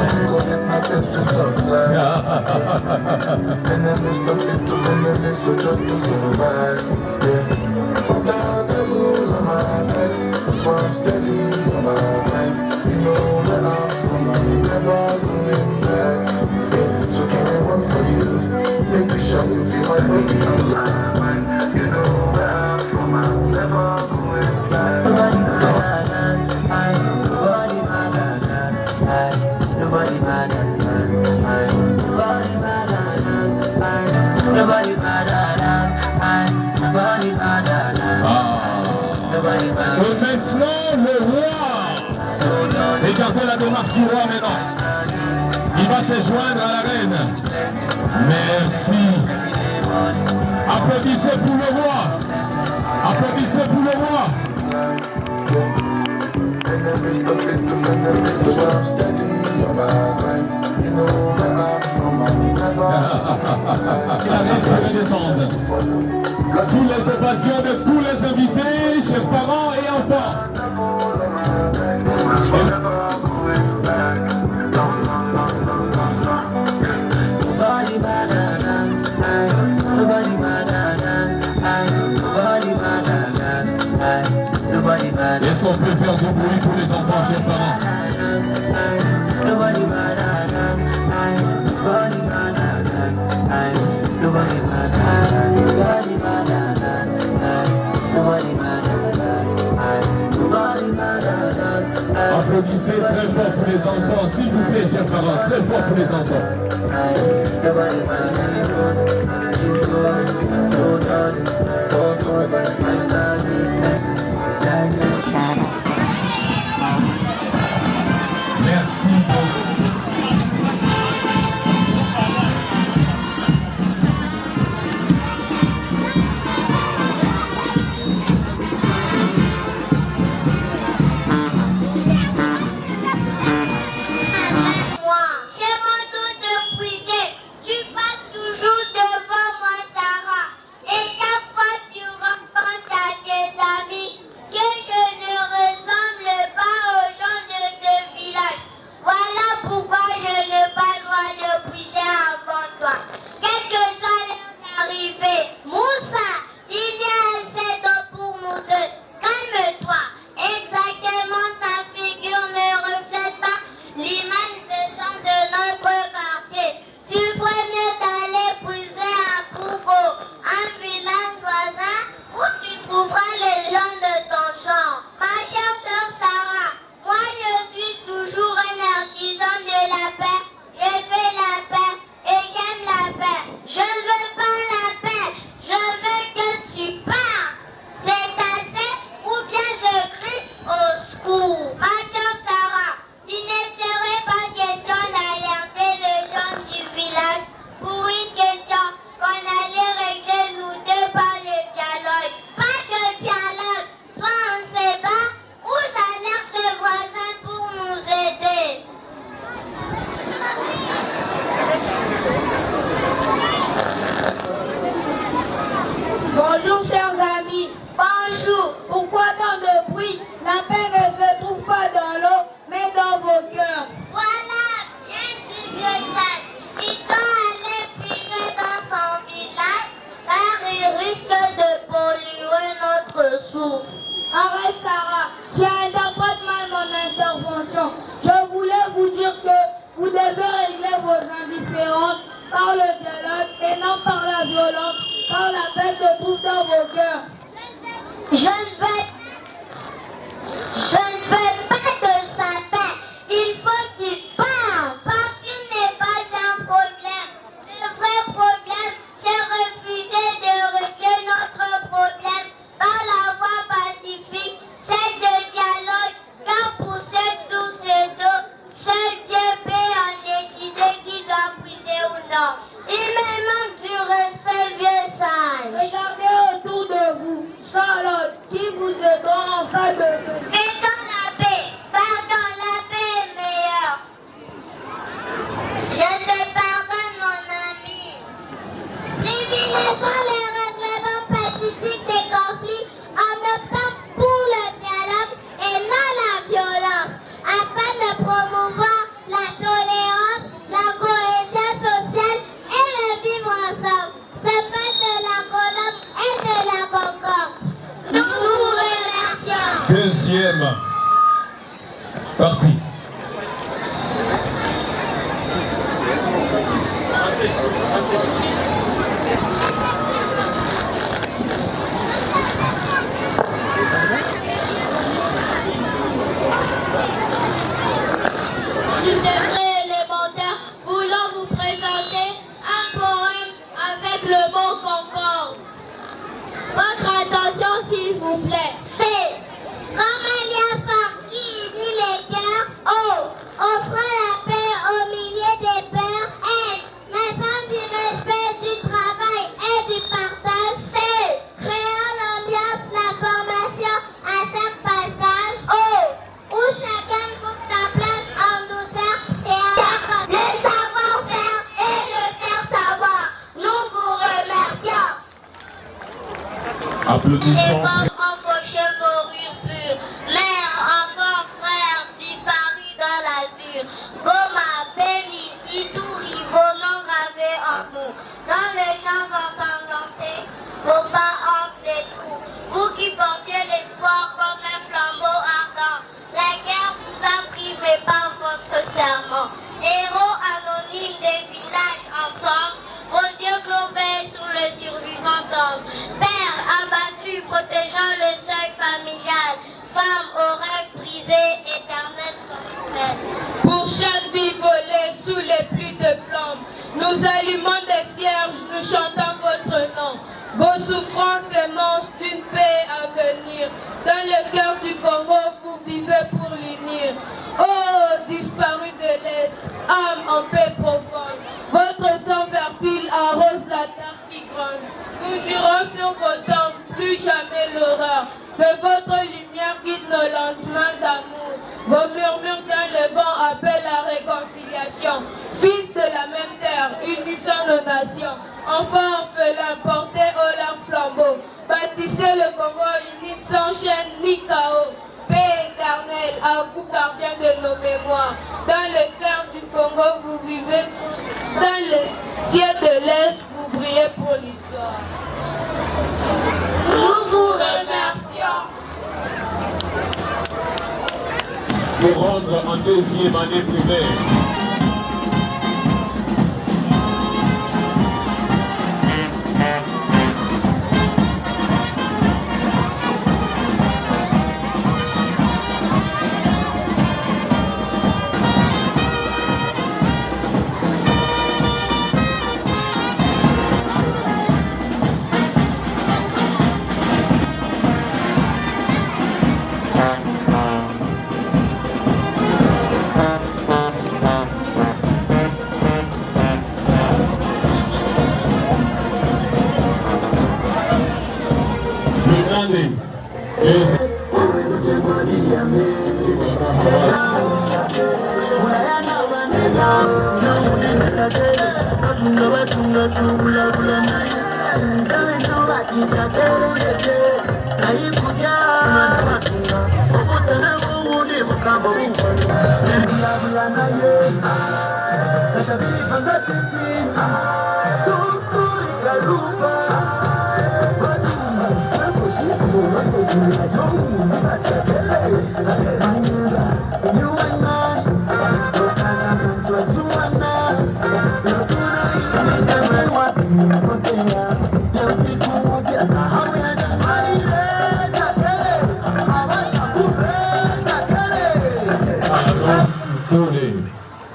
Et maintenant, le roi. Regardez la démarche du roi maintenant. Il va se joindre à la reine. Merci. Applaudissez pour le roi. Applaudissez pour le roi. La reine qui redescende. Sous les ovations de tous les invités, chers parents et enfants. Est-ce qu'on peut faire du bruit pour les enfants, chers parents? Applaudissez Applaudissez très fort pour les enfants, s'il vous plaît, chers parents, très fort pour les enfants. Merci beaucoup. Bonjour chers amis. Bonjour. Pourquoi tant de bruit? La paix ne se trouve pas dans l'eau, mais dans vos cœurs. Voilà, bien dit vieux sage. Il doit aller puiser dans son village, car il risque de polluer notre source. Arrête Sarah, tu interprètes mal mon intervention. Je voulais vous dire que vous devez régler vos indifférences par le dialogue et non par la violence, car la paix se trouve dans vos cœurs. Je ne veux pas de sa paix. Il faut qu'il parte. Partir n'est pas un problème. Le vrai problème, c'est refuser de régler notre problème par la voie pacifique, celle de dialogue, car pour cette source d'eau, seul Dieu peut en décider qui doit puiser ou non. Il me manque du respect, vieux sage. Regardez autour de vous, sans l'autre, qui vous aidera en cas de besoin. Faisons la paix. Pardon, la paix est meilleure. Je te pardonne, mon ami. Privilégions les règlements pacifiques des conflits en optant pour le dialogue et non la violence, afin de promouvoir la tolérance, la cohésion sociale et le vivre ensemble. C'est pas de la colonne et de la concorde. Nous vous remercions. Deuxième partie. Lycée élémentaire, voulant vous présenter un poème avec le mot concorde. Votre attention s'il vous plaît. C'est comme un lien fort qui unit les cœurs. Oh, offrant la paix au milieu des peurs. Mais sans du respect, du travail et du partage. C'est créant l'ambiance, la formation à chaque passage. Oh, où chacun trouve sa place en douceur et à le savoir-faire et le faire savoir. Nous vous remercions. Applaudissons. Enfants fauchés, fourrure pure, mère, enfant, frère, disparu dans l'azur. Goma, Béni, Ituri, vos noms gravés en nous. Dans les champs ensanglantés, vos pas entre les trous. Vous qui portiez l'espoir comme un flambeau ardent. La guerre vous a privé par votre serment. Héros anonymes des villages ensemble, vos yeux globés sur le survivant homme. Père abattu, protégeant éternel. Pour chaque vie volée sous les pluies de flammes, nous allumons des cierges, nous chantons votre nom. Vos souffrances immenses d'une paix à venir. Dans le cœur du Congo, vous vivez pour l'unir. Oh, disparu de l'Est, âme en paix profonde, votre sang fertile arrose la terre qui gronde. Nous jurons sur vos temples, plus jamais l'horreur. Que votre lumière guide nos lendemains d'amour. Vos murmures dans le vent appellent la réconciliation. Fils de la même terre, unissons nos nations. Enfants orphelins, portez haut leur flambeau. Bâtissez le Congo uni sans chaîne ni chaos. Paix éternelle, à vous gardiens de nos mémoires. Dans le cœur du Congo, vous vivez. Dans le ciel de l'Est, vous brillez pour l'histoire. Nous vous remercions. Pour rendre en deuxième année primaire.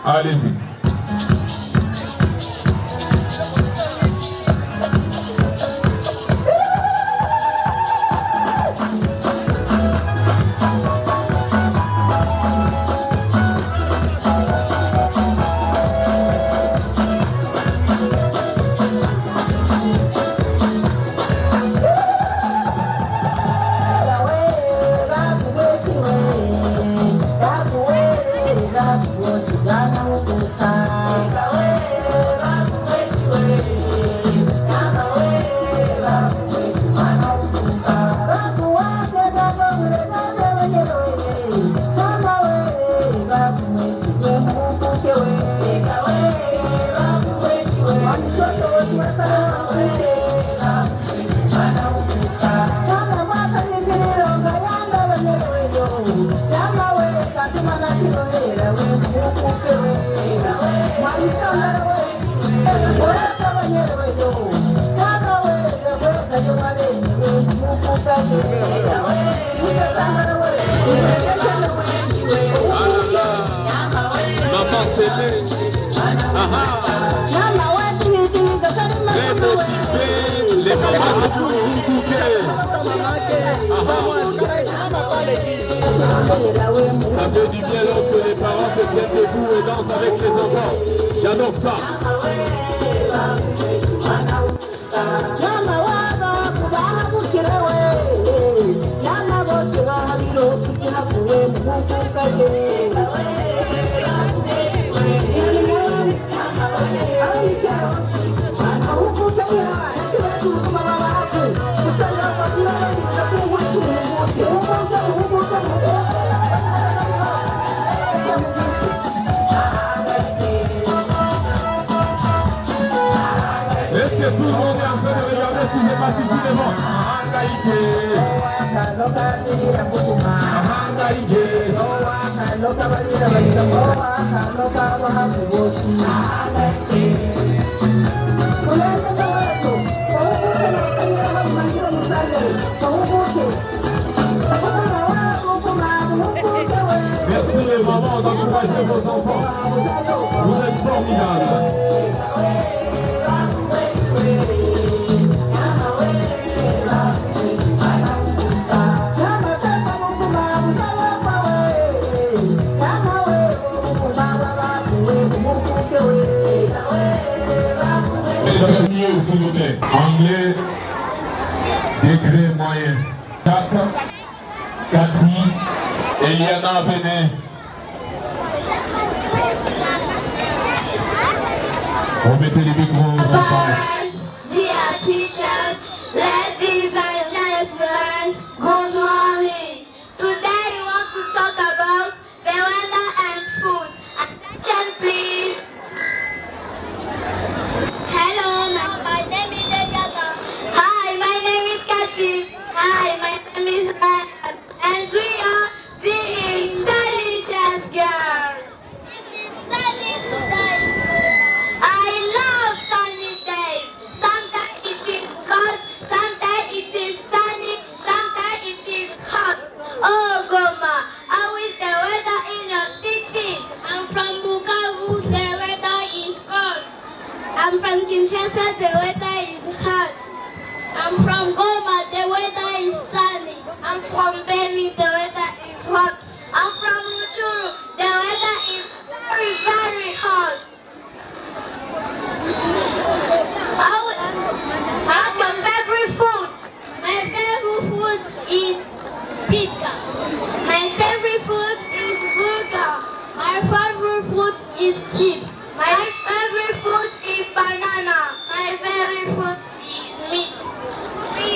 Allez-y. Maman Célé, très motivée, les mamans sont pour ça fait du bien lorsque les parents se tiennent debout et dansent avec les enfants. J'adore ça. Est-ce que tout le monde est en train de regarder ce qui se passe ici devant? Merci les mamans encore d'encourager vos enfants. Vous êtes formidables. S'il vous plaît. Anglais, degré moyen. Jacques, Cathy, Eliana, venez. Remettez les micros aux enfants. Dear teachers, ladies and gentlemen, good morning. Today we want to talk about the weather and food. Attention please. Hello, my name is Eliana. Hi, my name is Kathy. Hi, my name is Anne. And we are the intelligence girls. It is sunny today. I love sunny days. Sometimes it is cold, sometimes it is sunny, sometimes it is hot. Oh, Goma, how is the weather in your city? I'm from Bukavu, the weather is cold. I'm from Kinshasa, the weather is hot. I'm from Goma, the weather is sunny. I'm from Beni, the weather is hot. I'm from Rutshuru, the weather is very, very hot. What's your favorite food? My favorite food is pizza. My favorite food is burger. My favorite food is chips. My favorite food is banana. My favorite food is meat.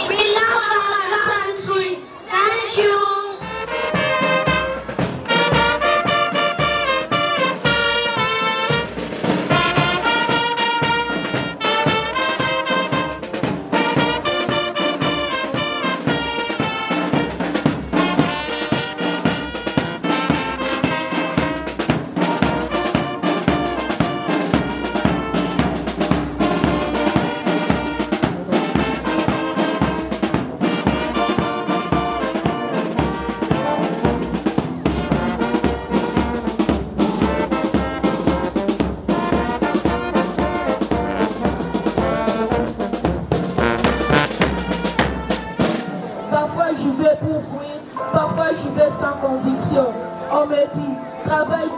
We love our country. Thank you. Parfois j'y vais pour fuir, parfois j'y vais sans conviction. On me dit, travaille,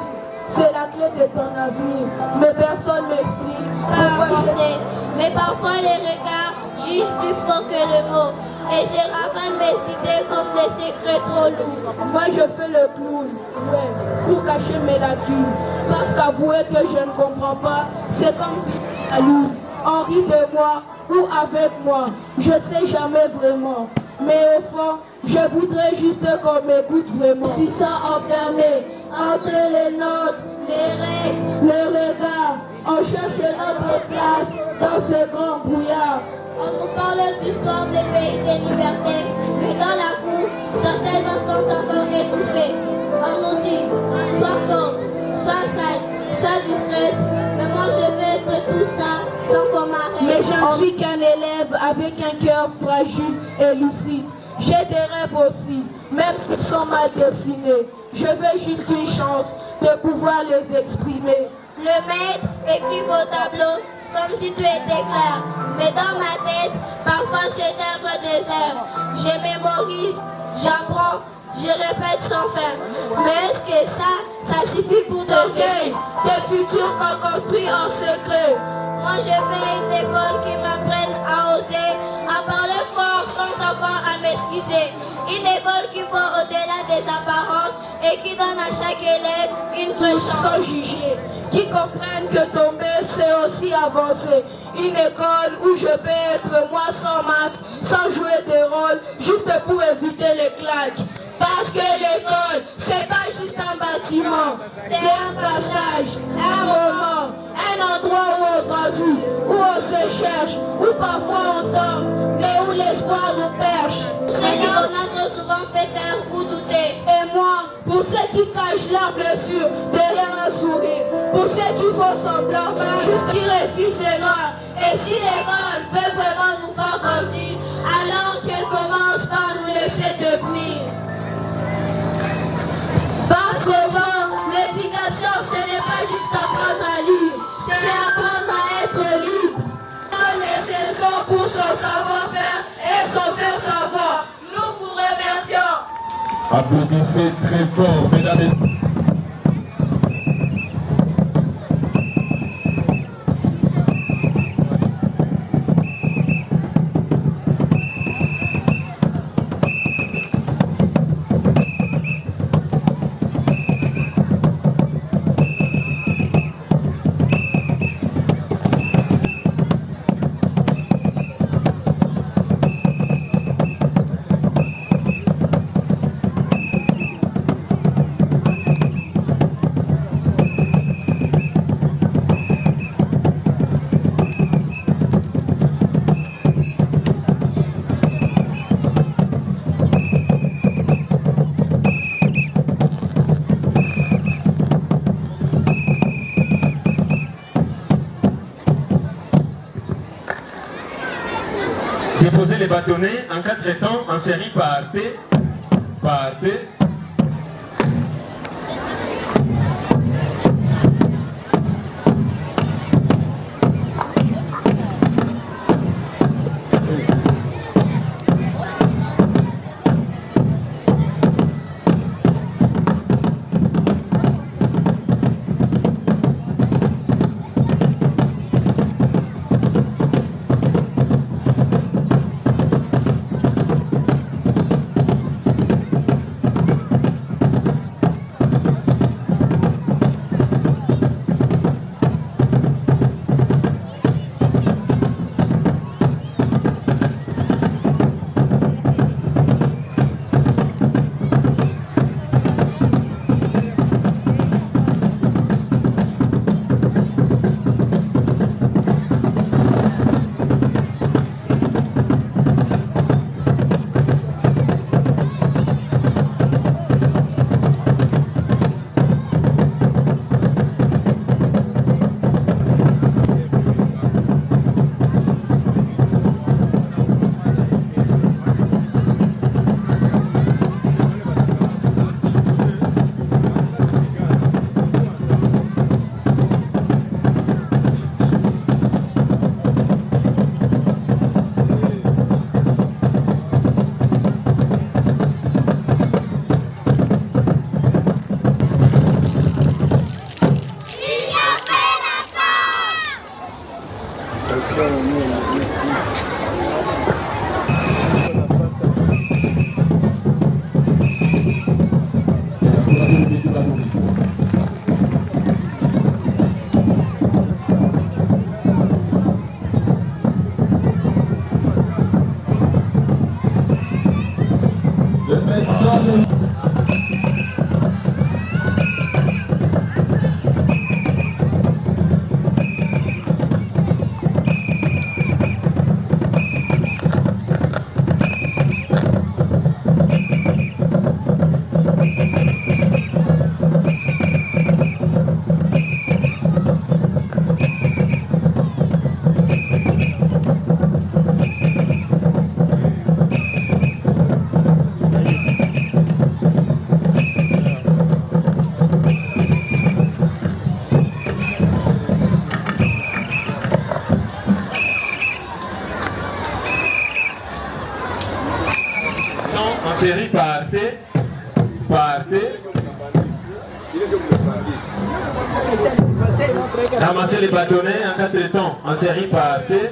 c'est la clé de ton avenir. Mais personne m'explique pourquoi je sais. Mais parfois les regards jugent plus fort que le mot. Et je ravale mes idées comme des secrets trop lourds. Moi je fais le clown, ouais, pour cacher mes lacunes. Parce qu'avouer que je ne comprends pas, c'est comme la lune. On rit de moi ou avec moi, je sais jamais vraiment. Mais au fond, je voudrais juste qu'on m'écoute vraiment. Si ça enfermé, entre les notes, les règles, le regard, on cherche notre place dans ce grand brouillard. On nous parle d'histoire des pays des libertés, mais dans la cour, certaines sont encore étouffées. On nous dit, sois forte, sois sage, sois discrète, mais moi je vais être tout ça sans qu'on m'arrête. Mais je ne suis qu'un élève avec un cœur fragile et lucide. J'ai des rêves aussi, même s'ils sont mal dessinés. Je veux juste une chance de pouvoir les exprimer. Le maître écrit vos tableaux comme si tout était clair. Mais dans ma tête, parfois c'est un vrai désert. Je mémorise, j'apprends, je répète sans fin. Mais est-ce que ça suffit pour t'orgueil des futurs qu'on construit en secret? Moi je fais une école qui m'apprenne à oser, à parler fort sans avoir à m'excuser. Une école qui va au-delà des apparences et qui donne à chaque élève une vraie chance. Sans juger, qui comprennent que tomber c'est aussi avancer. Une école où je peux être moi sans masque, sans jouer de rôle, juste pour éviter les claques. Parce que l'école, c'est pas juste un bâtiment, c'est un passage, un moment, un endroit où on grandit, où on se cherche, où parfois on tombe, mais où l'espoir nous perche. C'est là on a trop souvent fait taire ou douter. Et moi, pour ceux qui cachent leurs blessures derrière un sourire, pour ceux qui font semblant, juste qu'ils refusent les noirs. Et si l'école veut vraiment nous faire grandir, alors qu'elle commence par nous laisser devenir. Parce qu'au vent, le Applaudissez très fort, mesdames et messieurs. Déposer les bâtonnets en 4 temps en série par T. Série partez. Ramassez les bâtonnets en 4 temps. En série partez.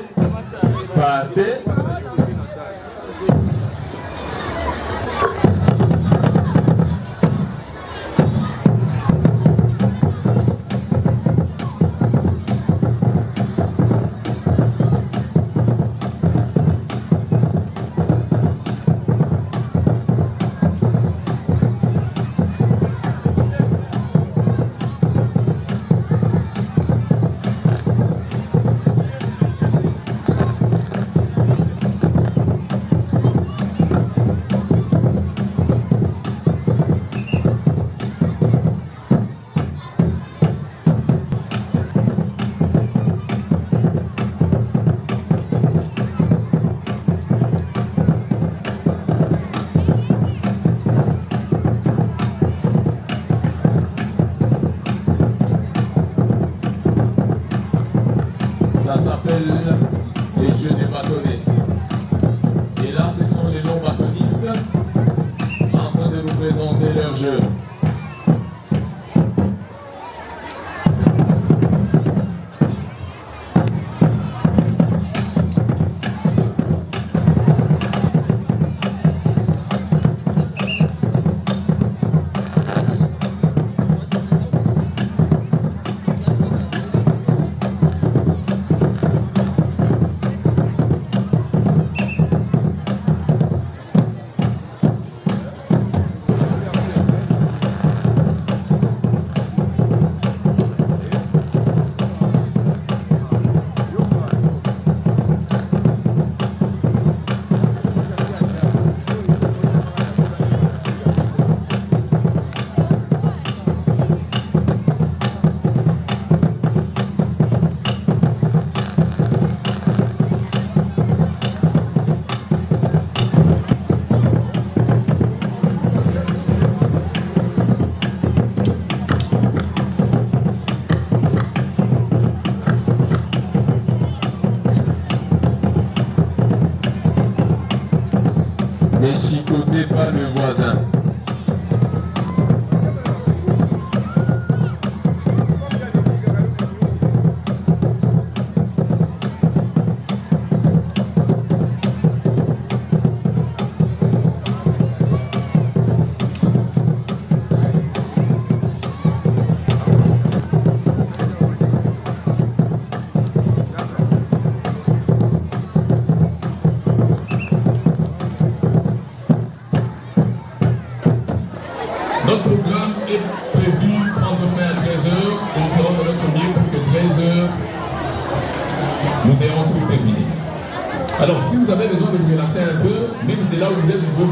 Alors, si vous avez besoin de vous relaxer un peu, même de là où vous êtes, vous Nous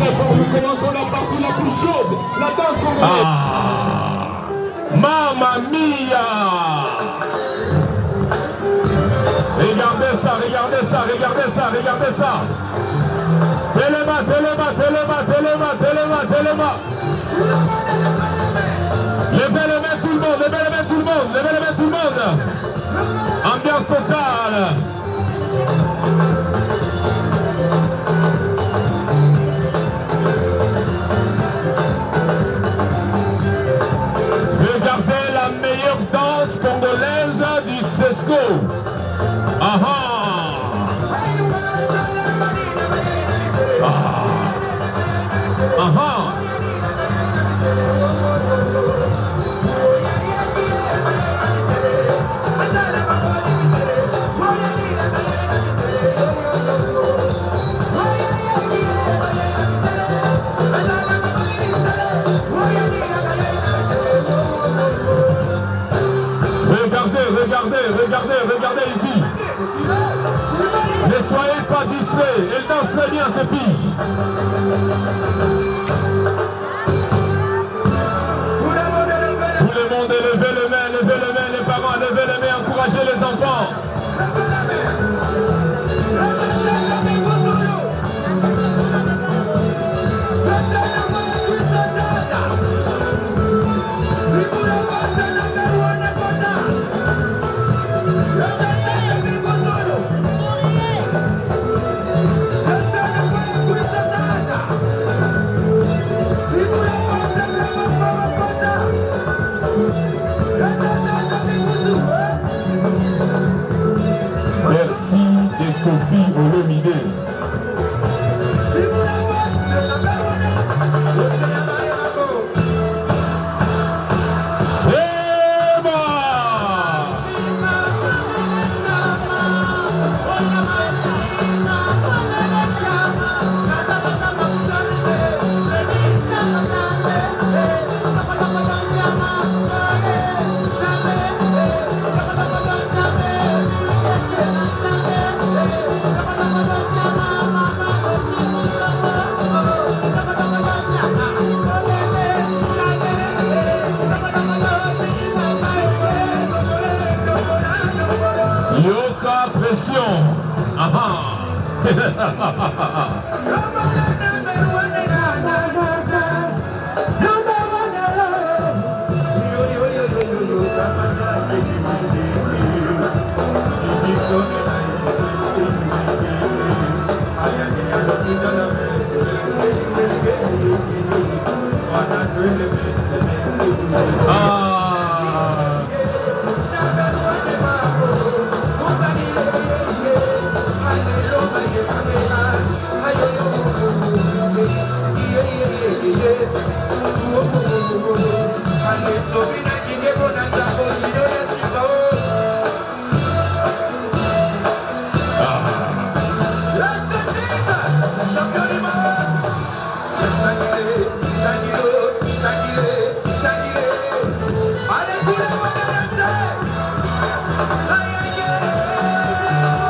commençons la partie la plus chaude, la danse congolaise. Mamma mia! Regardez ça, regardez ça, regardez ça, regardez ça. Téléma, téléma, téléma, téléma, téléma, téléma. Levez les mains tout le monde, levez les mains tout le monde, levez les mains tout le monde. Ambiance totale. Regardez la meilleure danse congolaise du CESCO. Aha! Aha! Regardez ici. Ne soyez pas distraits. Elle danse très bien, ces filles. Tout le monde, levez les mains, les parents, levez les mains, encouragez les enfants. Merci de Kofi Olomide. Yoka pression. Aha.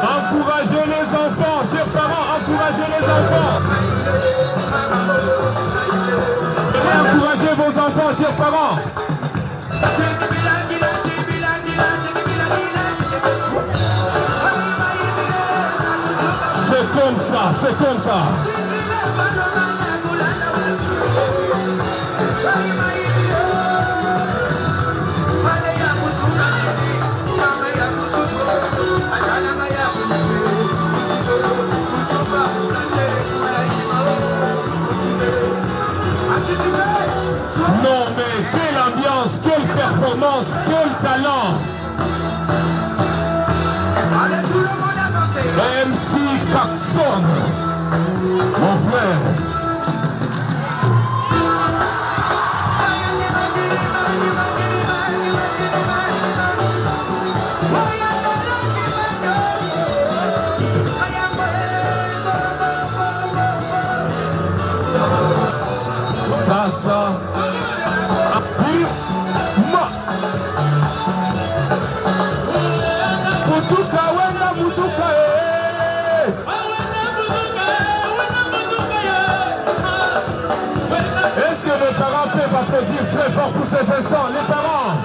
Encouragez les enfants, chers parents, encouragez les enfants. Encouragez vos enfants, chers parents. C'est comme ça, c'est comme ça. Non mais quelle ambiance, quelle performance, quel talent. MC Paxson, mon frère. Sasa Apima Mutuka wenda mutuka instants, les parents.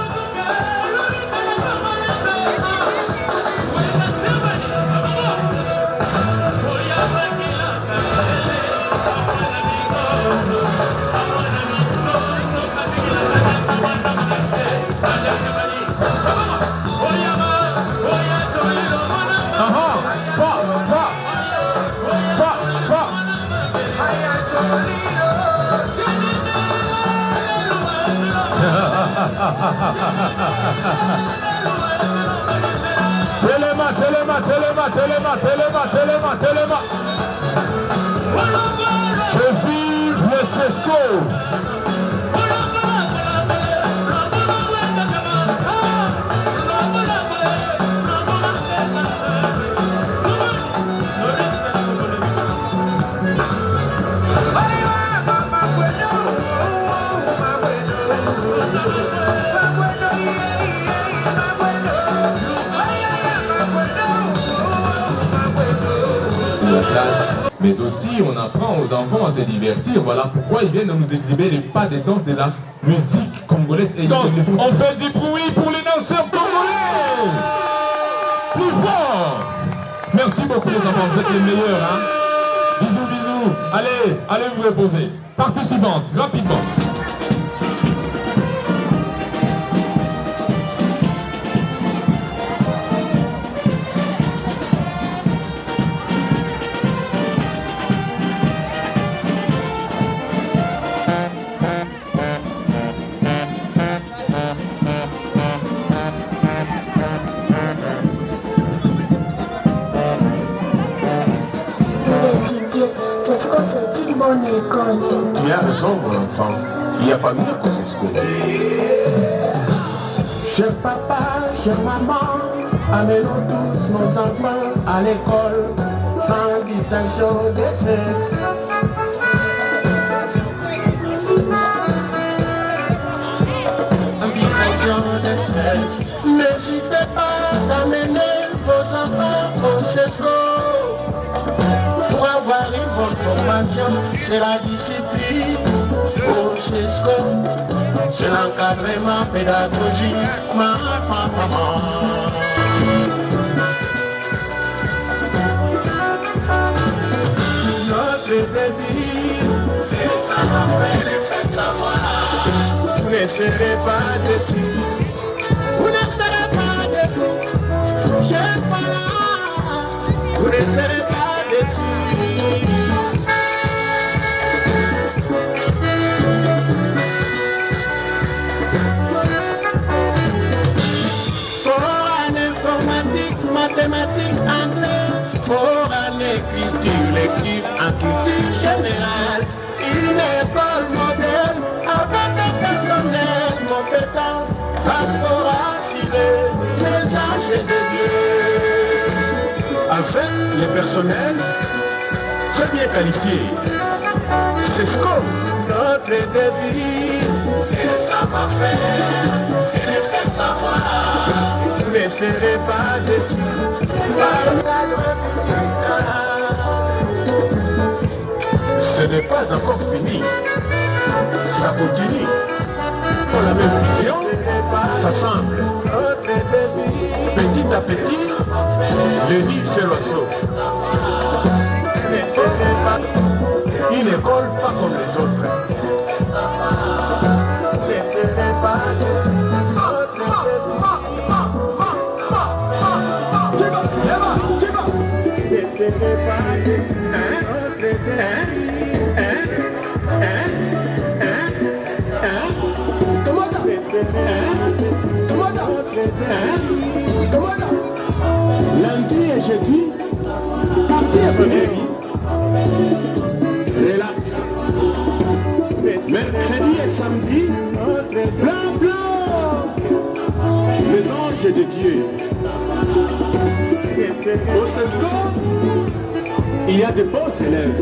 Téléma. Que vive le Cesco. Mais aussi, on apprend aux enfants à se divertir. Voilà pourquoi ils viennent nous exhiber les pas des danses de la musique congolaise. Et donc, on fait du bruit pour les danseurs congolais. Plus fort. Merci beaucoup les enfants, vous êtes les meilleurs. Hein? Bisous. Allez vous reposer. Partie suivante, rapidement. Tu as raison, mon enfant. Il n'y a pas mieux que Cesco. Cher papa, chère maman, amenons tous nos enfants à l'école sans distinction de sexe. N'hésitez pas d'amener vos enfants au Cesco. Pour avoir une bonne formation, c'est la discipline au Cesco, c'est l'encadrement pédagogique, maman. Notre défi, les savoir-faire, les faire savoir. Vous ne serez pas déçus, vous ne serez pas déçus, chers parents, vous ne serez pas déçus. Mathématiques, anglais, pour en écriture, lecture, en culture générale. Une école moderne avec des personnels compétents, face pour assurer les âges de Dieu. Avec les personnels très bien qualifiés. C'est ce qu'on notre défi, et le savoir-faire, et le faire savoir. Vous ne serez pas déçus par le cadre futur. Ce n'est pas encore fini. Ça continue. Pour la même vision, ça semble. Petit à petit, le nid fait l'oiseau. Une école pas comme les autres. Ne serez pas déçus. Lundi et jeudi, parti à vendredi, relax. Mercredi et samedi, blanc, les anges de Dieu. Au Cesco, il y a de bons élèves.